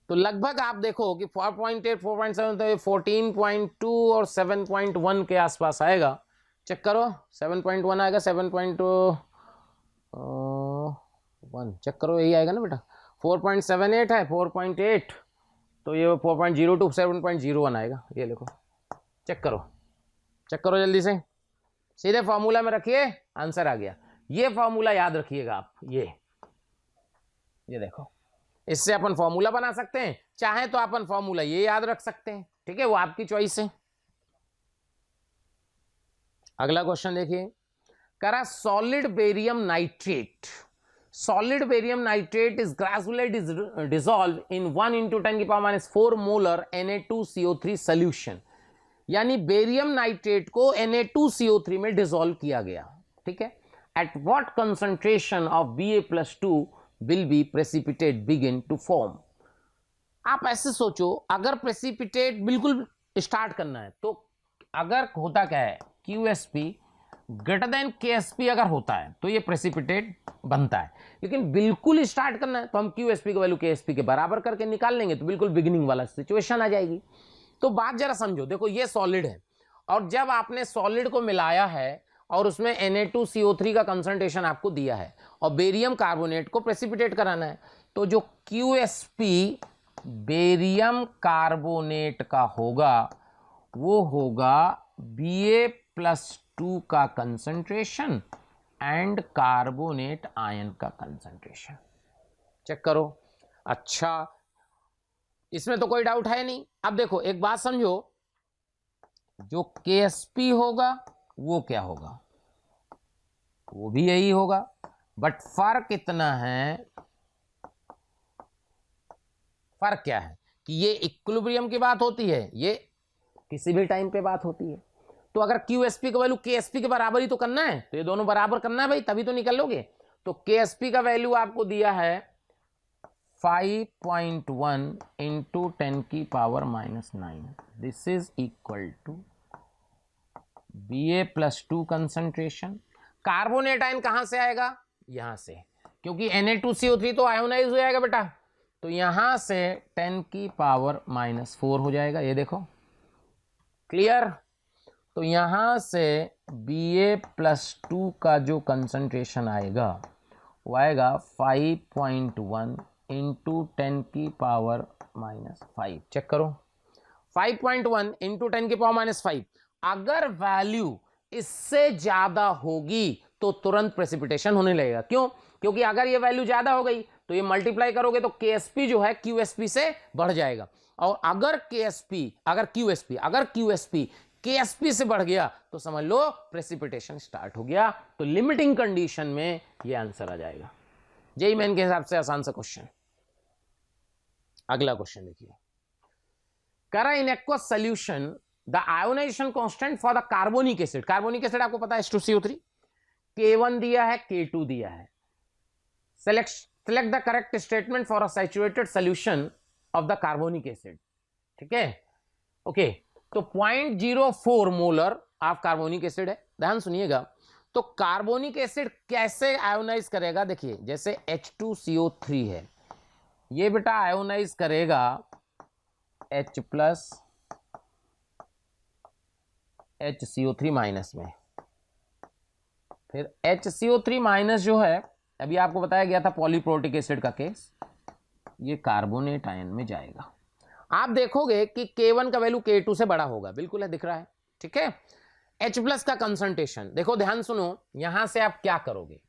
तो लगभग आप देखो कि 4.8 4.7 तो 14.2 और 7.1 के आसपास आएगा। चेक करो 7.1 आएगा, 7.1 चेक करो, यही आएगा ना बेटा। 4.78 है, 4.8 तो ये 4.02 7.01 आएगा। ये देखो चेक करो, चेक करो जल्दी से, सीधे फॉर्मूला में रखिए, आंसर आ गया। ये फॉर्मूला याद रखिएगा आप, ये देखो, इससे अपन फॉर्मूला बना सकते हैं, चाहे तो अपन फॉर्मूला ये याद रख सकते हैं, ठीक है, वो आपकी चॉइस है। अगला क्वेश्चन देखिए, करा solid barium nitrate, solid barium nitrate is gradually dissolved in 1 × 10⁻⁴ molar Na2CO3 solution। यानी बेरियम नाइट्रेट को Na2CO3 में डिसॉल्व किया गया, ठीक है। At what concentration of Ba+2 will be precipitate begin to form. आप ऐसे सोचो, अगर प्रेसिपिटेट बिल्कुल स्टार्ट करना है तो अगर होता क्या है, QSP ग्रेटर देन KSP अगर होता है तो ये प्रेसिपिटेट बनता है, लेकिन बिल्कुल स्टार्ट करना है तो हम QSP की वैल्यू KSP के बराबर करके निकाल लेंगे, तो बिल्कुल बिगिनिंग वाला सिचुएशन आ जाएगी। तो बात जरा समझो, देखो ये सॉलिड है और जब आपने सॉलिड को मिलाया है और उसमें Na2CO3 का कंसंट्रेशन आपको दिया है और बेरियम कार्बोनेट को प्रेसिपिटेट कराना है, तो जो QSP बेरियम कार्बोनेट का होगा वो होगा Ba+2 का कंसंट्रेशन एंड कार्बोनेट आयन का कंसंट्रेशन। चेक करो। अच्छा, इसमें तो कोई डाउट है नहीं। अब देखो एक बात समझो, जो KSP होगा वो क्या होगा, वो भी यही होगा, बट फर्क इतना है, फर्क क्या है कि ये इक्विलिब्रियम की बात होती है, ये किसी भी टाइम पे बात होती है। तो अगर QSP का वैल्यू KSP के बराबर ही तो करना है, तो ये दोनों बराबर करना है भाई, तभी तो निकल लोगे। तो KSP का वैल्यू आपको दिया है 5.1 into 10⁻⁹। This is equal to Ba+2 concentration. Carbonate ion कहां से आएगा, यहां से, क्योंकि Na2CO3 तो आयोनाइज हो जाएगा बेटा, तो यहां से 10⁻⁴ हो जाएगा। ये देखो, क्लियर। तो यहां से Ba+2 का जो कंसंट्रेशन आएगा वो आएगा 5.1 इंटू 10⁻⁵। चेक करो, 5.1 इंटू 10⁻⁵। अगर वैल्यू इससे ज्यादा होगी तो तुरंत प्रेसिपिटेशन होने लगेगा। क्यों? क्योंकि अगर ये वैल्यू ज्यादा हो गई तो ये मल्टीप्लाई करोगे तो KSP जो है QSP से बढ़ जाएगा, और अगर QSP KSP से बढ़ गया तो समझ लो प्रेसिपिटेशन स्टार्ट हो गया। तो लिमिटिंग कंडीशन में ये आंसर आ जाएगा। जेईई मेन के हिसाब से आसान सा क्वेश्चन। अगला क्वेश्चन देखिए, करा in aqueous solution the ionization constant for the carbonic acid. Carbonic acid आपको पता है H2CO3, K1 दिया है, K2 दिया है। Select the correct statement for a saturated solution of the carbonic acid. ठीक है, ओके। तो 0.04 मोलर ऑफ कार्बोनिक एसिड है। ध्यान सुनिएगा, तो कार्बोनिक एसिड कैसे आयोनाइज करेगा, देखिए जैसे H2CO3 है, ये बेटा आयोनाइज करेगा H+ HCO3 माइनस में, फिर HCO3 माइनस जो है अभी आपको बताया गया था पॉलीप्रोटिक एसिड का केस, ये कार्बोनेट आयन में जाएगा। आप देखोगे कि K1 का वैल्यू K2 से बड़ा होगा, बिल्कुल है, दिख रहा है। ठीक है, H+ का कंसंट्रेशन देखो, ध्यान सुनो, यहां से आप क्या करोगे,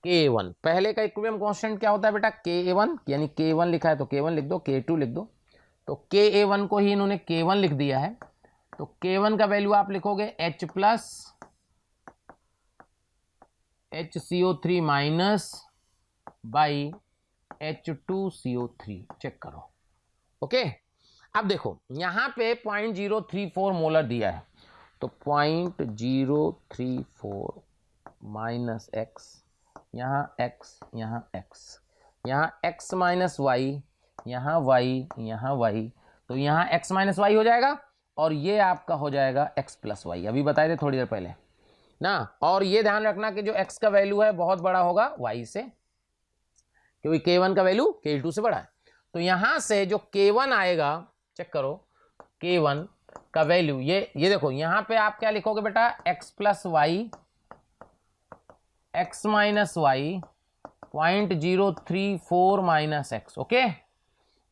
K1 पहले का इक्विलिब्रियम कांस्टेंट क्या होता है बेटा, K1, यानी K1 लिखा है तो K1 लिख दो, K2 लिख दो, तो Ka1 को ही इन्होंने K1 लिख दिया है, तो K1 का वैल्यू आप लिखोगे H+ HCO3 minus by H2CO3। Check करो, ओके। अब देखो यहां पे 0.034 मोलर दिया है, तो 0.034 माइनस एक्स, यहाँ x, यहाँ x, यहाँ x माइनस वाई, यहाँ y, यहाँ y, तो यहाँ x माइनस वाई हो जाएगा, और ये आपका हो जाएगा x+ y। अभी बताए थे थोड़ी देर पहले ना। और ये ध्यान रखना कि जो x का वैल्यू है बहुत बड़ा होगा y से, क्योंकि K1 का वैल्यू K2 से बड़ा है। तो यहां से जो K1 आएगा, चेक करो, K1 का वैल्यू ये देखो, यहां पे आप क्या लिखोगे बेटा, x+ y, x minus y 0.034 minus x. Okay,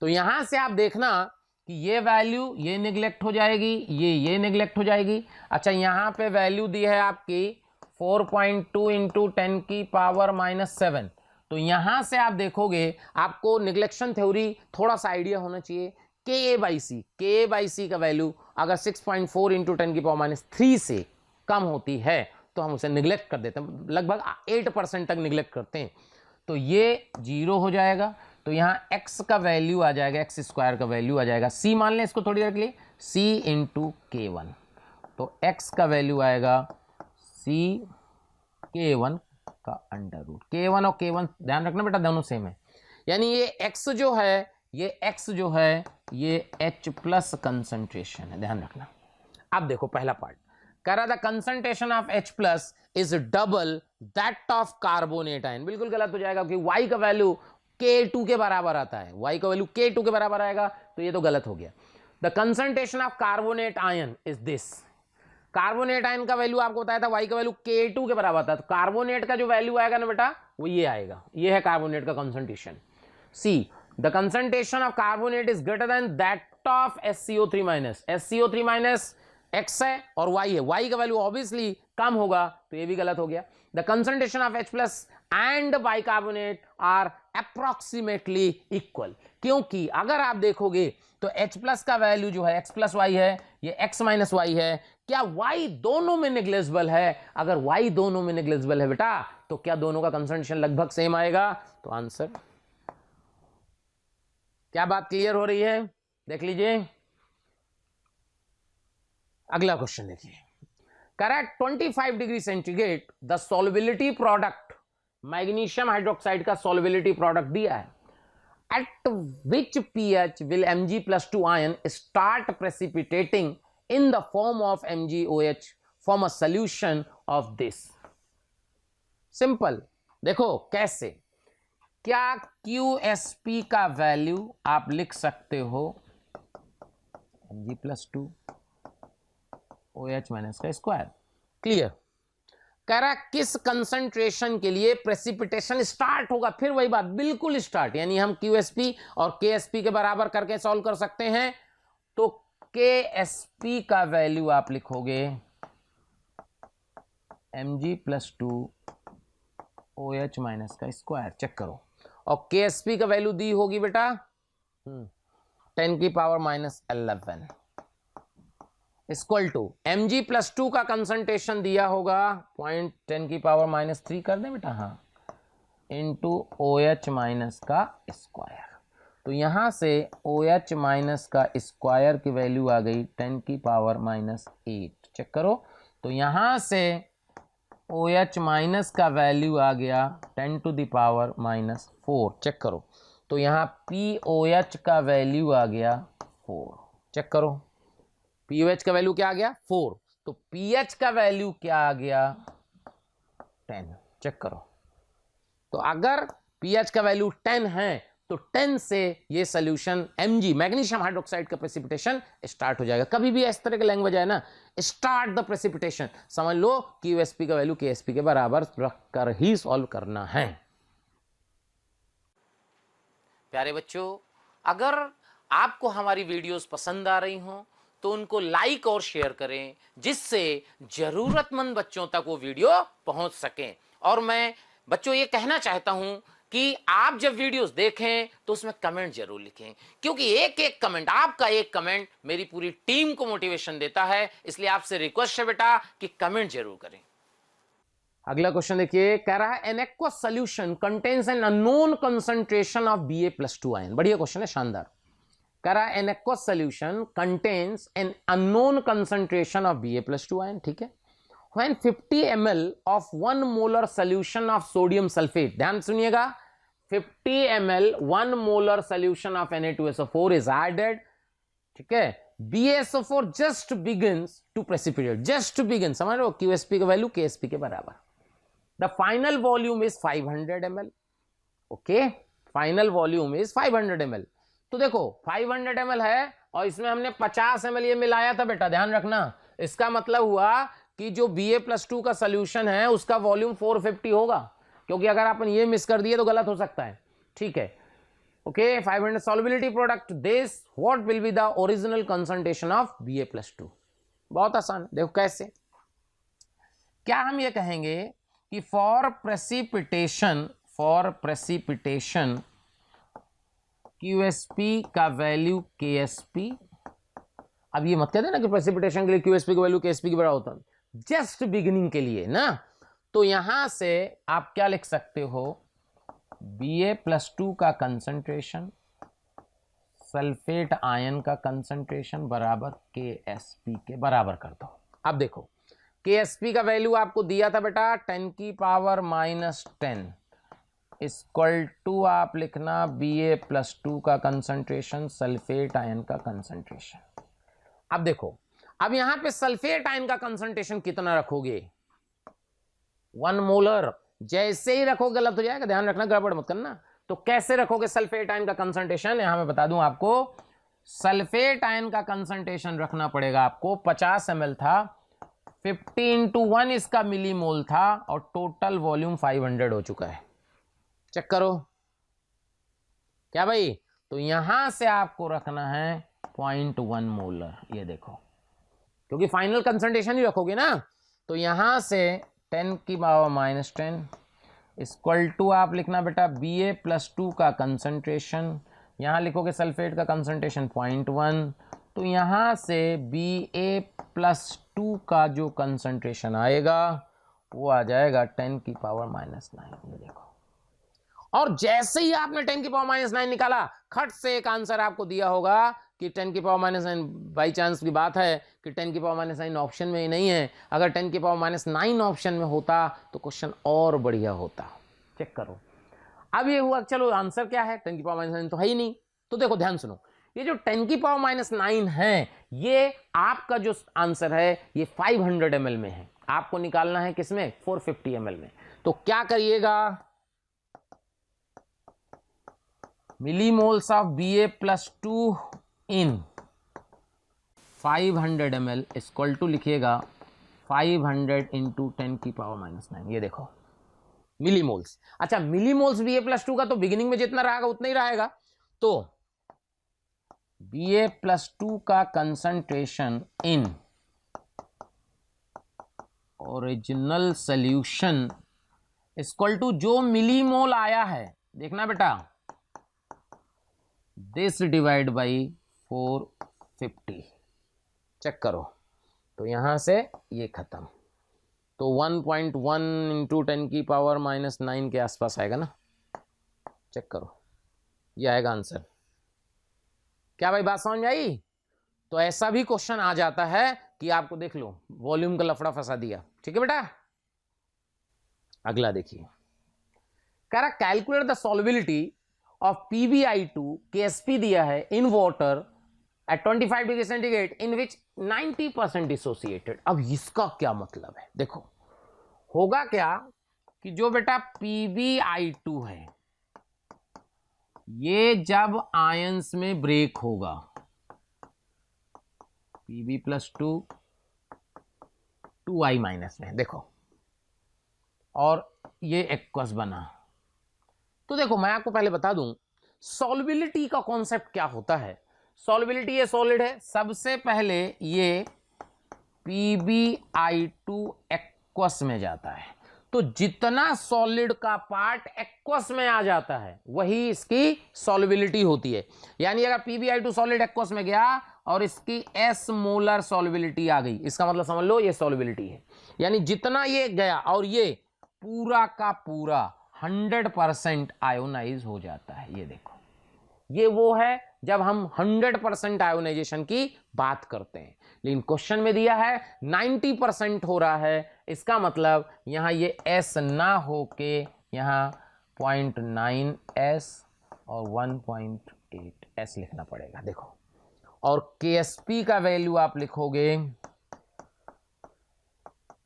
तो यहां से आप देखना कि ये वैल्यू ये निगलेक्ट हो जाएगी, ये निगलेक्ट हो जाएगी। अच्छा, यहां पे वैल्यू दी है आपकी 4.2 इंटू 10⁻⁷। तो यहां से आप देखोगे, आपको निगलेक्शन थ्योरी थोड़ा सा आइडिया होना चाहिए। Ka/C का वैल्यू अगर 6.4 इंटू 10⁻³ से कम होती है तो हम उसे निगलेक्ट कर देते हैं, लगभग 8% तक निगलेक्ट करते हैं, तो ये 0 हो जाएगा। तो यहाँ x का वैल्यू आ जाएगा, x² का वैल्यू आ जाएगा, c मान लें इसको थोड़ी देर के लिए, c इंटू K1, तो x का वैल्यू आएगा c K1 का अंडर रूट। K1 और K1 ध्यान रखना बेटा, दोनों सेम है, यानी ये x जो है, ये x जो है, ये H+ कंसंट्रेशन है, ध्यान रखना। अब देखो पहला पार्ट, करा the concentration of H+ is double that of carbonate ion. बिल्कुल गलत हो जाएगा, क्योंकि y का वैल्यू K2 के बराबर आता है, y का वैल्यू K2 के बराबर आएगा, तो ये तो गलत हो गया। The concentration of carbonate ion is this. Carbonate ion का वैल्यू आपको बताया था, y का वैल्यू K2 के बराबर था, तो कार्बोनेट का जो वैल्यू आएगा ना बेटा, वो ये आएगा, ये है कार्बोनेट का concentration. See the concentration of carbonate is greater than that of SCO3 minus. SCO3 minus X है और Y है, Y का वैल्यू ऑब्वियसली कम होगा, तो ये भी गलत हो गया। The concentration of H plus and bicarbonate are approximately equal, क्योंकि अगर आप देखोगे तो H प्लस का वैल्यू जो है X प्लस वाई है, ये X माइनस वाई है। क्या Y दोनों में नेग्लिजिबल है? अगर Y दोनों में नेग्लिजिबल है बेटा, तो क्या दोनों का कंसंट्रेशन लगभग सेम आएगा? तो आंसर, क्या बात क्लियर हो रही है? देख लीजिए अगला क्वेश्चन देखिए। Correct 25 degree centigrade the solubility product, magnesium hydroxide का सॉल्युबिलिटी प्रोडक्ट दिया है। Eight which pH will Mg+2 ion start precipitating in the form of MgOH form a solution of this. Simple, देखो कैसे, क्या QSP का value आप लिख सकते हो Mg+2 OH माइनस का स्क्वायर। क्लियर। कह रहा किस कंसंट्रेशन के लिए प्रेसिपिटेशन स्टार्ट होगा? फिर वही बात, बिल्कुल स्टार्ट, यानी हम QSP और KSP के बराबर करके सॉल्व कर सकते हैं। तो KSP का वैल्यू आप लिखोगे Mg+2 OH माइनस का स्क्वायर। चेक करो, और KSP का वैल्यू दी होगी बेटा 10⁻11 इक्वल टू Mg+2 का कंसंट्रेशन दिया होगा 0.10⁻³ कर दें बेटा, हाँ, इंटू OH माइनस का स्क्वायर। तो यहां से OH माइनस का स्क्वायर की वैल्यू आ गई 10⁻8। चेक करो, तो यहां से OH माइनस का वैल्यू आ गया 10⁻⁴। चेक करो, तो यहां POH का वैल्यू आ गया 4। चेक करो, POH का वैल्यू क्या आ गया 4, तो pH का वैल्यू क्या आ गया 10। चेक करो, तो अगर pH का वैल्यू 10 है तो 10 से ये सोल्यूशन Mg मैग्नीशियम हाइड्रोक्साइड का प्रेसिपिटेशन स्टार्ट हो जाएगा। कभी भी इस तरह की लैंग्वेज है ना, स्टार्ट द प्रेसिपिटेशन, समझ लो QSP का वैल्यू KSP के बराबर रखकर ही सॉल्व करना है। प्यारे बच्चों, अगर आपको हमारी वीडियोस पसंद आ रही हों तो उनको लाइक और शेयर करें, जिससे जरूरतमंद बच्चों तक वो वीडियो पहुंच सके। और मैं बच्चों ये कहना चाहता हूं कि आप जब वीडियोस देखें तो उसमें कमेंट जरूर लिखें, क्योंकि एक एक कमेंट, आपका एक कमेंट मेरी पूरी टीम को मोटिवेशन देता है। इसलिए आपसे रिक्वेस्ट है बेटा कि कमेंट जरूर करें। अगला क्वेश्चन देखिए, कह रहा है an aqueous solution contains an unknown concentration of Ba+2 ion. बढ़िया क्वेश्चन है, शानदार। कह रहा है an aqueous solution contains an unknown concentration of Ba+2 ion. ठीक है, when 50 ml of 1 molar solution of sodium sulfate, ध्यान सुनिएगा, 50 ml 1 molar solution of Na2SO4 is added। ठीक है, BaSO4 just begins to precipitate, just to begin, समझ रहे हो, QSP का वैल्यू KSP के बराबर। The final volume is 500 ml। Okay, final volume is 500 ml। तो देखो 500 ml है और इसमें हमने 50 ml ये मिलाया था बेटा, ध्यान रखना। इसका मतलब हुआ कि जो Ba+2 का सोल्यूशन है उसका वॉल्यूम 450 होगा, क्योंकि अगर अपन ये मिस कर दिए तो गलत हो सकता है। ठीक है, okay, 500 solubility product, this what will be the original concentration of Ba+2। बहुत आसान है, देखो कैसे। क्या हम ये कहेंगे कि फॉर प्रेसिपिटेशन QSP का वैल्यू KSP। अब ये मत कहते ना कि प्रेसिपिटेशन के लिए QSP का वैल्यू KSP के बराबर होता है, जस्ट बिगिनिंग के लिए ना। तो यहां से आप क्या लिख सकते हो, Ba+2 का कंसंट्रेशन सल्फेट आयन का कंसंट्रेशन बराबर KSP के बराबर कर दो। अब देखो KSP का वैल्यू आपको दिया था बेटा 10⁻⁻10 इक्वल टू आप लिखना Ba+2 का कंसंट्रेशन सल्फेट आयन का कंसंट्रेशन। अब देखो, अब यहां पे सल्फेट आयन का कंसंट्रेशन कितना रखोगे, 1 मोलर। जैसे ही रखोगे गलत हो जाएगा, ध्यान रखना, गड़बड़ मत करना। तो कैसे रखोगे सल्फेट आयन का कंसंट्रेशन, यहां मैं बता दूं आपको, सल्फेट आयन का कंसंट्रेशन रखना पड़ेगा आपको 50 ml था, 50 × 1 इसका मिलीमोल था, और टोटल वॉल्यूम 500 हो चुका है। चेक करो, क्या भाई, तो यहां से आपको रखना है 0.1 मोलर, ये देखो, क्योंकि फाइनल कंसंट्रेशन ही रखोगे ना। तो यहां से 10⁻⁻10 इक्वल टू आप लिखना बेटा Ba+2 का कंसंट्रेशन, यहाँ लिखोगे सल्फेट का कंसंट्रेशन 0.1, तो यहाँ से Ba+2 का जो कंसंट्रेशन आएगा वो आ जाएगा 10⁻⁻9, ये देखो। और जैसे ही आपने 10⁻�9 निकाला, खट से एक आंसर आपको दिया होगा कि 10⁻�9, बाई चांस की बात है कि 10⁻�9 ऑप्शन में नहीं है। अगर 10⁻�9 ऑप्शन में होता तो क्वेश्चन और बढ़िया होता। चेक करो, अब ये हुआ, चलो आंसर क्या है, 10⁻�9 तो है ही नहीं। तो देखो ध्यान सुनो, ये जो 10⁻�9 है, ये आपका जो आंसर है ये 500 ml में है, आपको निकालना है किसमें, 450 ml में। तो क्या करिएगा, millimoles of Ba+2 in 500 ml equal to लिखिएगा 500 इंटू 10⁻⁻9, ये देखो मिलीमोल्स। अच्छा, मिलीमोल्स Ba+2 का तो बिगिनिंग में जितना रहेगा उतना ही रहेगा। तो Ba+2 का concentration in original solution equal to जो मिलीमोल आया है, देखना बेटा, दिस डिवाइड बाई 450। चेक करो, तो यहां से ये खत्म, तो 1.1 इंटू 10⁻⁻9 के आसपास आएगा ना। चेक करो, ये आएगा आंसर। क्या भाई बात समझ में आई? तो ऐसा भी क्वेश्चन आ जाता है कि आपको देख लो वॉल्यूम का लफड़ा फंसा दिया। ठीक है बेटा, अगला देखिए, कह रहा calculate the solubility of PbI2, KSP दिया है इन water eight 25 degree centigrade in which 90% dissociated. अब इसका क्या मतलब है, देखो होगा क्या कि जो बेटा PbI2 है ये जब आयंस में ब्रेक होगा, Pb+2 2I- में, देखो, और ये एक्वस बना। तो देखो मैं आपको पहले बता दूं सॉल्युबिलिटी का कॉन्सेप्ट क्या होता है। सॉल्युबिलिटी, ये सॉलिड है, सबसे पहले ये PbI2 एक्वस में जाता है। तो जितना सॉलिड का पार्ट एक्वस में आ जाता है वही इसकी सॉल्युबिलिटी होती है। यानी अगर PbI2 सॉलिड एक्वस में गया और इसकी S मोलर सॉल्युबिलिटी आ गई, इसका मतलब समझ लो ये सॉल्युबिलिटी है। यानी जितना ये गया और ये पूरा का पूरा 100% आयोनाइज हो जाता है। ये देखो, ये वो है जब हम 100% आयोनाइजेशन की बात करते हैं। लेकिन क्वेश्चन में दिया है 90% हो रहा है, इसका मतलब यहां ये S ना हो के यहां 0.9S और 1.8S लिखना पड़ेगा। देखो, और KSP का वैल्यू आप लिखोगे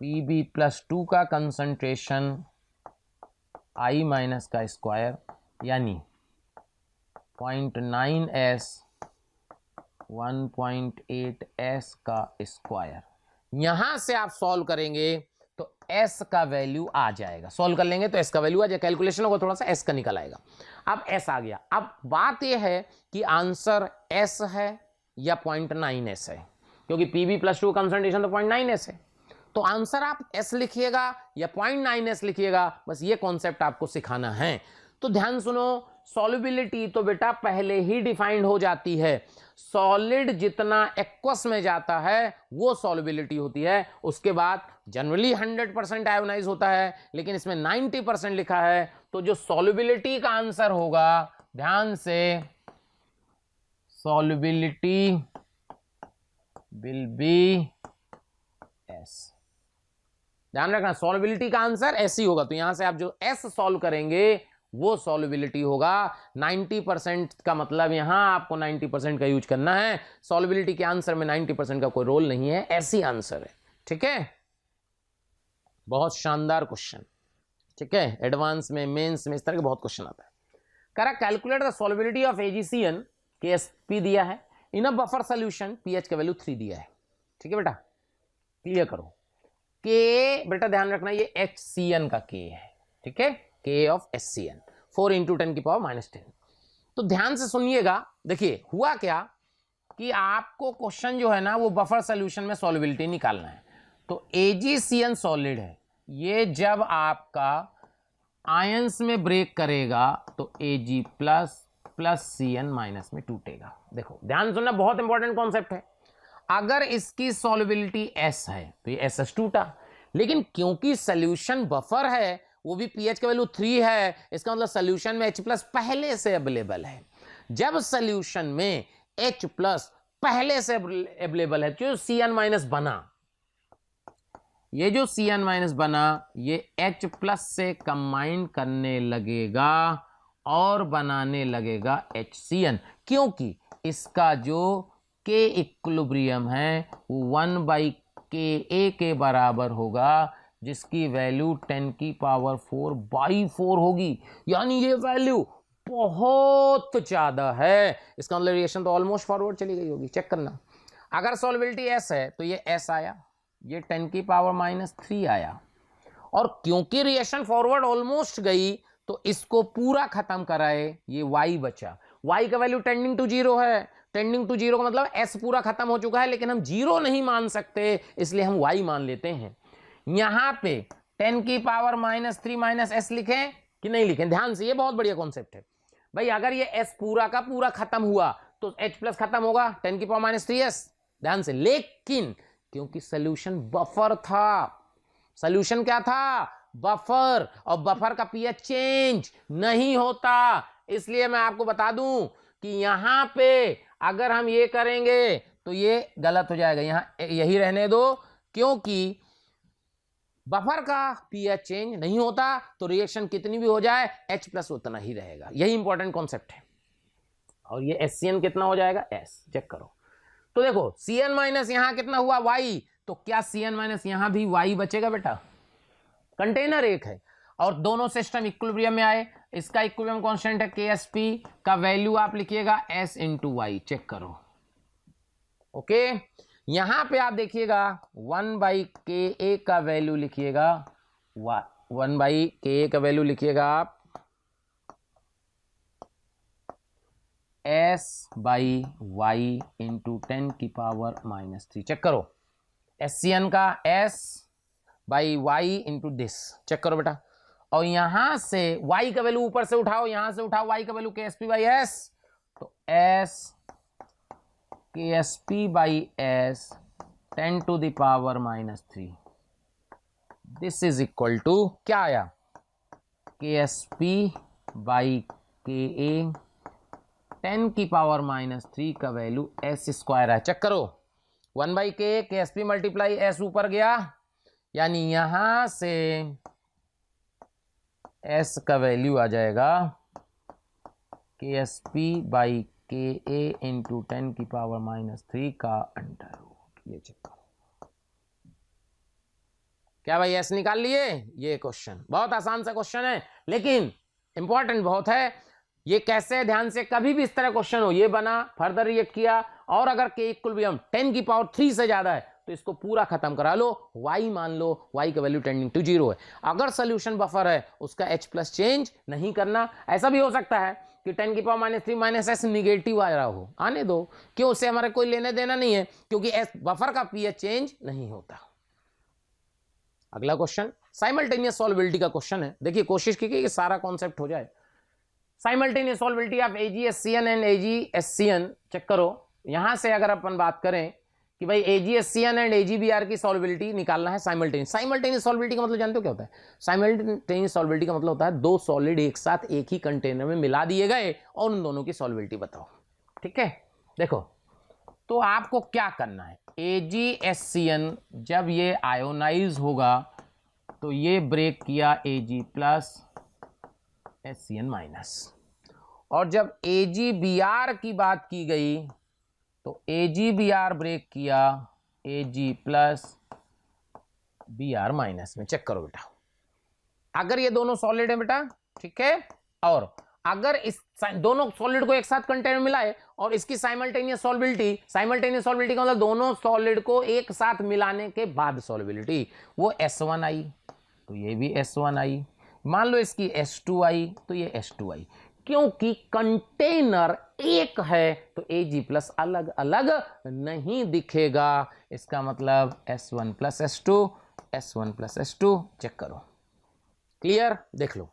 Pb+2 का कंसंट्रेशन I माइनस का स्क्वायर यानी 0.9S 1.8S का स्क्वायर। यहां से आप सॉल्व करेंगे तो S का वैल्यू आ जाएगा, सॉल्व कर लेंगे तो S का वैल्यू आ जाएगा, कैलकुलेशन होगा थोड़ा सा S का निकल आएगा। अब S आ गया। अब बात यह है कि आंसर S है या 0.9S है, क्योंकि Pb+2 कंसंट्रेशन तो 0.9S है। तो आंसर आप S लिखिएगा या 0.9S लिखिएगा, बस ये कॉन्सेप्ट आपको सिखाना है। तो ध्यान सुनो, सॉल्युबिलिटी तो बेटा पहले ही डिफाइंड हो जाती है। सॉलिड जितना एक्वस में जाता है वो सॉल्युबिलिटी होती है। उसके बाद जनरली 100% आयोनाइज होता है, लेकिन इसमें 90% लिखा है। तो जो सॉल्युबिलिटी का आंसर होगा, ध्यान से, सॉल्युबिलिटी विल बी S। ध्यान रखना, सॉल्युबिलिटी का आंसर S ही होगा। तो यहां से आप जो S सॉल्व करेंगे वो सॉल्युबिलिटी होगा। 90% का मतलब यहां आपको 90% का यूज करना है। सॉल्युबिलिटी के आंसर में 90% का कोई रोल नहीं है, ऐसी आंसर है। ठीक है, बहुत शानदार क्वेश्चन। ठीक है, एडवांस में, मेंस में इस तरह के बहुत क्वेश्चन आता है। Correct, calculate the solubility of AgCN, KSP दिया है, इन अ बफर सॉल्यूशन, pH का वैल्यू 3 दिया है। ठीक है बेटा, क्लियर करो। K बेटा ध्यान रखना ये HCN का K है। ठीक है, K ऑफ HCN 4 × 10⁻⁻10। तो ध्यान से सुनिएगा। देखिए हुआ क्या कि आपको क्वेश्चन जो है ना वो बफर सोल्यूशन में सॉल्युबिलिटी निकालना है। तो AgCN सॉलिड है, ये जब आपका आयंस में ब्रेक करेगा तो Ag प्लस Cn माइनस में टूटेगा। देखो ध्यान सुनना, बहुत इंपॉर्टेंट कॉन्सेप्ट है। अगर इसकी सॉल्युबिलिटी S है तो ये SS टूटा, लेकिन क्योंकि सोल्यूशन बफर है, वो भी pH का वैल्यू 3 है, इसका मतलब सोल्यूशन में H+ पहले से अवेलेबल है। जब सोल्यूशन में H+ पहले से अवेलेबल है, जो Cn- बना, ये जो Cn- बना ये H+ से कंबाइन करने लगेगा और बनाने लगेगा HCN, क्योंकि इसका जो K इक्विलिब्रियम है वो 1/Ka के बराबर होगा, जिसकी वैल्यू 10⁴/4 होगी। यानी ये वैल्यू बहुत ज्यादा है। इसका मतलब रिएक्शन तो ऑलमोस्ट फॉरवर्ड चली गई होगी। चेक करना, अगर सॉल्युबिलिटी S है तो ये S आया, ये 10⁻³ आया, और क्योंकि रिएक्शन फॉरवर्ड ऑलमोस्ट गई तो इसको पूरा खत्म कराए, ये Y बचा। Y का वैल्यू टेंडिंग टू 0 है, टेंडिंग टू 0 का मतलब S पूरा खत्म हो चुका है, लेकिन हम 0 नहीं मान सकते, इसलिए हम Y मान लेते हैं। यहां पे 10⁻³ S लिखें कि नहीं लिखें? ध्यान से, ये बहुत बढ़िया कॉन्सेप्ट है भाई। अगर ये S पूरा का पूरा खत्म हुआ तो H+ खत्म होगा 10⁻³ ध्यान से, लेकिन क्योंकि सोल्यूशन बफर था, सोल्यूशन क्या था? बफर, और बफर का pH चेंज नहीं होता। इसलिए मैं आपको बता दूं कि यहां पे अगर हम ये करेंगे तो ये गलत हो जाएगा, यहां यही रहने दो, क्योंकि बफर का pH चेंज नहीं होता, तो रिएक्शन कितनी भी हो जाए H+ उतना ही रहेगा। यही इंपॉर्टेंट कॉन्सेप्ट है। और ये HCN कितना हो जाएगा? S। चेक करो, तो देखो Cn- यहां कितना हुआ? Y। तो क्या Cn- यहां भी Y बचेगा बेटा? कंटेनर एक है और दोनों सिस्टम इक्विलिब्रियम में आए, इसका इक्विलिब्रियम कांस्टेंट है Ksp, का वैल्यू आप लिखिएगा S × Y। चेक करो, ओके। यहां पे आप देखिएगा 1/Ka का वैल्यू लिखिएगा, 1/Ka का वैल्यू लिखिएगा आप S/Y × 10⁻³ चेक करो, SCN का S/Y × दिस। चेक करो बेटा, और यहां से Y का वैल्यू ऊपर से उठाओ, यहां से उठाओ Y का वैल्यू Ksp/S, तो S Ksp/S 10⁻³ this is equal to क्या आया? Ksp/Ka 10⁻³ का वैल्यू S² है। चेक करो, 1/K Ksp × S ऊपर गया, यानी यहां से S का वैल्यू आ जाएगा Ksp/Ka × 10⁻³ का √। ये चेक करो, क्या भाई S निकाल लिए? ये क्वेश्चन बहुत आसान सा क्वेश्चन है, लेकिन इंपॉर्टेंट बहुत है। ये कैसे? ध्यान से, कभी भी इस तरह क्वेश्चन हो, ये बना, फर्दर रिएक्ट किया, और अगर K इक्विलिब्रियम 10⁻³ से ज्यादा है तो इसको पूरा खत्म करा लो, Y मान लो, Y का वैल्यू टेंडिंग टू 0 है। अगर सोल्यूशन बफर है उसका H+ चेंज नहीं करना। ऐसा भी हो सकता है कि 10⁻³ - S निगेटिव आ रहा हो, आने दो, क्यों? उससे हमारे कोई लेने देना नहीं है, क्योंकि S बफर का pH चेंज नहीं होता। अगला क्वेश्चन साइमल्टेनियस सॉल्युबिलिटी का क्वेश्चन है। देखिए कोशिश कीजिए कि सारा कॉन्सेप्ट हो जाए। Simultaneous solubility of AgSCN and AgSCN। Check करो, यहां से अगर अपन बात करें कि भाई AgSCN एंड AgBr की सॉल्युबिलिटी निकालना है साइमल्टेनियस। साइमल्टेनियस सॉल्युबिलिटी का मतलब जानते हो क्या होता है? साइमल्टेनियस सॉल्युबिलिटी का मतलब होता है दो सॉलिड एक साथ एक ही कंटेनर में मिला दिए गए और उन दोनों की सॉल्युबिलिटी बताओ। ठीक है, देखो तो आपको क्या करना है, AgSCN जब ये आयोनाइज होगा तो ये ब्रेक किया Ag+ SCN-, और जब AgBr की बात की गई तो AgBr ब्रेक किया Ag+ Br- में। चेक करो बेटा, अगर ये दोनों सॉलिड है बेटा, ठीक है, और अगर इस दोनों सॉलिड को एक साथ कंटेनर मिलाए और इसकी साइमल्टेनियस सॉल्युबिलिटी का मतलब दोनों सॉलिड को एक साथ मिलाने के बाद सॉल्युबिलिटी, वो S1 आई तो ये भी S1 आई, मान लो इसकी S2 आई तो ये S2 आई। क्योंकि कंटेनर एक है तो Ag प्लस अलग अलग नहीं दिखेगा। इसका मतलब S1 plus S2, S1 plus S2। Check करो, क्लियर? देख लो,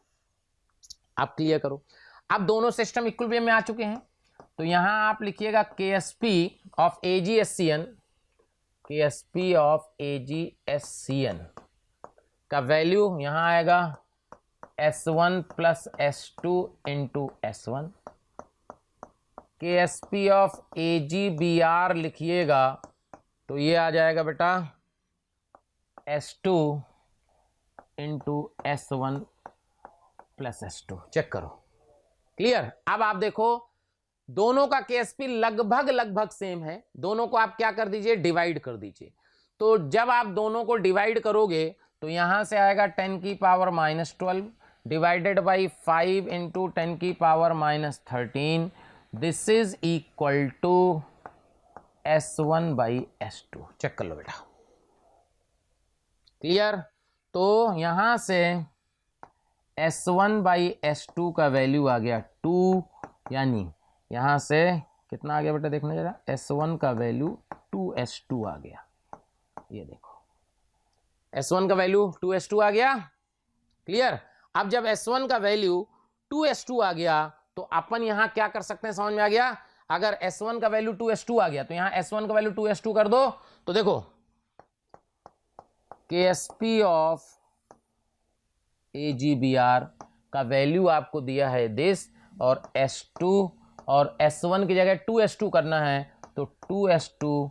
आप क्लियर करो। अब दोनों सिस्टम इक्विलिब्रियम में आ चुके हैं, तो यहां आप लिखिएगा KSP of AgSCN, KSP of AgSCN का वैल्यू यहां आएगा S1 plus S2 into S1। KSP of AgBr लिखिएगा तो ये आ जाएगा बेटा S2 into S1 plus S2। Check करो, क्लियर? अब आप देखो, दोनों का KSP लगभग सेम है, दोनों को आप क्या कर दीजिए, डिवाइड कर दीजिए। तो जब आप दोनों को डिवाइड करोगे तो यहां से आएगा 10 की पावर -12 डिवाइडेड बाई 5 इंटू 10 की power -13। This is equal to S1 by S2। Check कर लो बेटा, क्लियर? तो यहां से S1 बाई S2 का वैल्यू आ गया 2, यानी यहां से कितना आ गया बेटा, देखना जरा, S1 का वैल्यू 2S2 आ गया। ये देखो, S1 का वैल्यू 2S2 आ गया, क्लियर? अब जब S1 का वैल्यू 2S2 आ गया तो अपन यहां क्या कर सकते हैं, समझ में आ गया? अगर S1 का वैल्यू 2S2 आ गया तो यहां S1 का वैल्यू 2S2 कर दो, तो देखो KSP ऑफ AgBr का वैल्यू आपको दिया है दिस, और S2 और S1 की जगह 2S2 करना है तो 2S2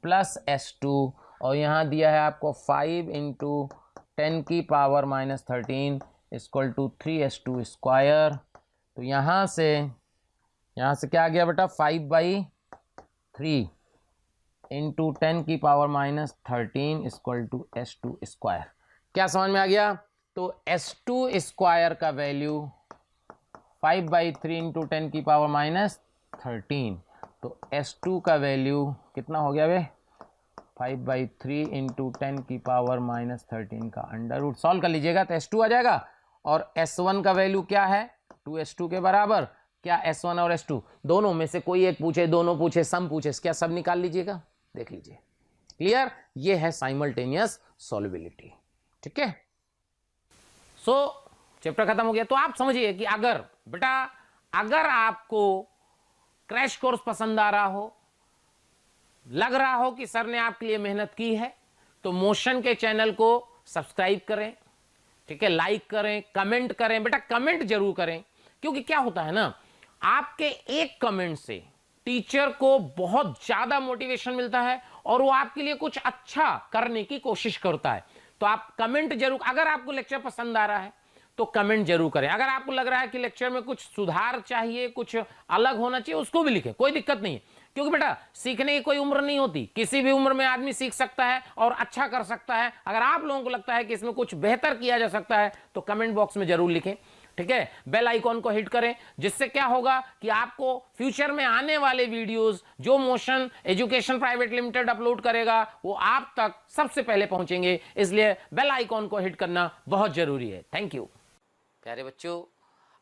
प्लस S2, और यहां दिया है आपको 5 इंटू 10 की power -13 equal to 3S2 square. तो यहां से क्या आ गया बेटा, 5/3 इंटू 10 की power -13 equal to S2 square. क्या समझ में आ गया? तो S2 स्क्वायर का वैल्यू 5/3 इंटू 10 की पावर -13, तो S2 का वैल्यू कितना हो गया बे, 5/3 इंटू 10 की पावर -13 का अंडर रूट। सॉल्व कर लीजिएगा तो S2 आ जाएगा, और S1 का वैल्यू क्या है, 2S2 के बराबर। क्या S1 और S2 दोनों में से कोई एक पूछे, दोनों पूछे, सम पूछे, क्या सब निकाल लीजिएगा, देख लीजिए, क्लियर? ये है साइमल्टेनियस सॉल्युबिलिटी, ठीक है? सो चैप्टर खत्म हो गया। तो आप समझिए कि अगर बेटा, अगर आपको क्रैश कोर्स पसंद आ रहा हो, लग रहा हो कि सर ने आपके लिए मेहनत की है, तो मोशन के चैनल को सब्सक्राइब करें, ठीक है? लाइक करें, कमेंट करें, बेटा कमेंट जरूर करें, क्योंकि क्या होता है ना, आपके एक कमेंट से टीचर को बहुत ज्यादा मोटिवेशन मिलता है और वो आपके लिए कुछ अच्छा करने की कोशिश करता है। तो आप कमेंट जरूर, अगर आपको लेक्चर पसंद आ रहा है तो कमेंट जरूर करें। अगर आपको लग रहा है कि लेक्चर में कुछ सुधार चाहिए, कुछ अलग होना चाहिए, उसको भी लिखें, कोई दिक्कत नहीं है, क्योंकि बेटा सीखने की कोई उम्र नहीं होती, किसी भी उम्र में आदमी सीख सकता है और अच्छा कर सकता है। अगर आप लोगों को लगता है कि इसमें कुछ बेहतर किया जा सकता है तो कमेंट बॉक्स में जरूर लिखें, ठीक है? बेल आइकॉन को हिट करें, जिससे क्या होगा कि आपको फ्यूचर में आने वाले वीडियोस जो motion education private limited upload करेगा वो आप तक सबसे पहले पहुंचेंगे। इसलिए बेल आइकॉन को हिट करना बहुत जरूरी है। थैंक यू प्यारे बच्चों।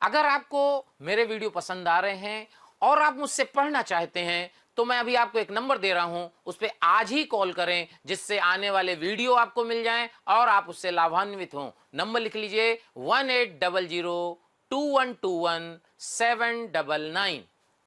अगर आपको मेरे वीडियो पसंद आ रहे हैं और आप मुझसे पढ़ना चाहते हैं तो मैं अभी आपको एक नंबर दे रहा हूं, उस पर आज ही कॉल करें, जिससे आने वाले वीडियो आपको मिल जाएं और आप उससे लाभान्वित हों। नंबर लिख लीजिए 1800 2121 799।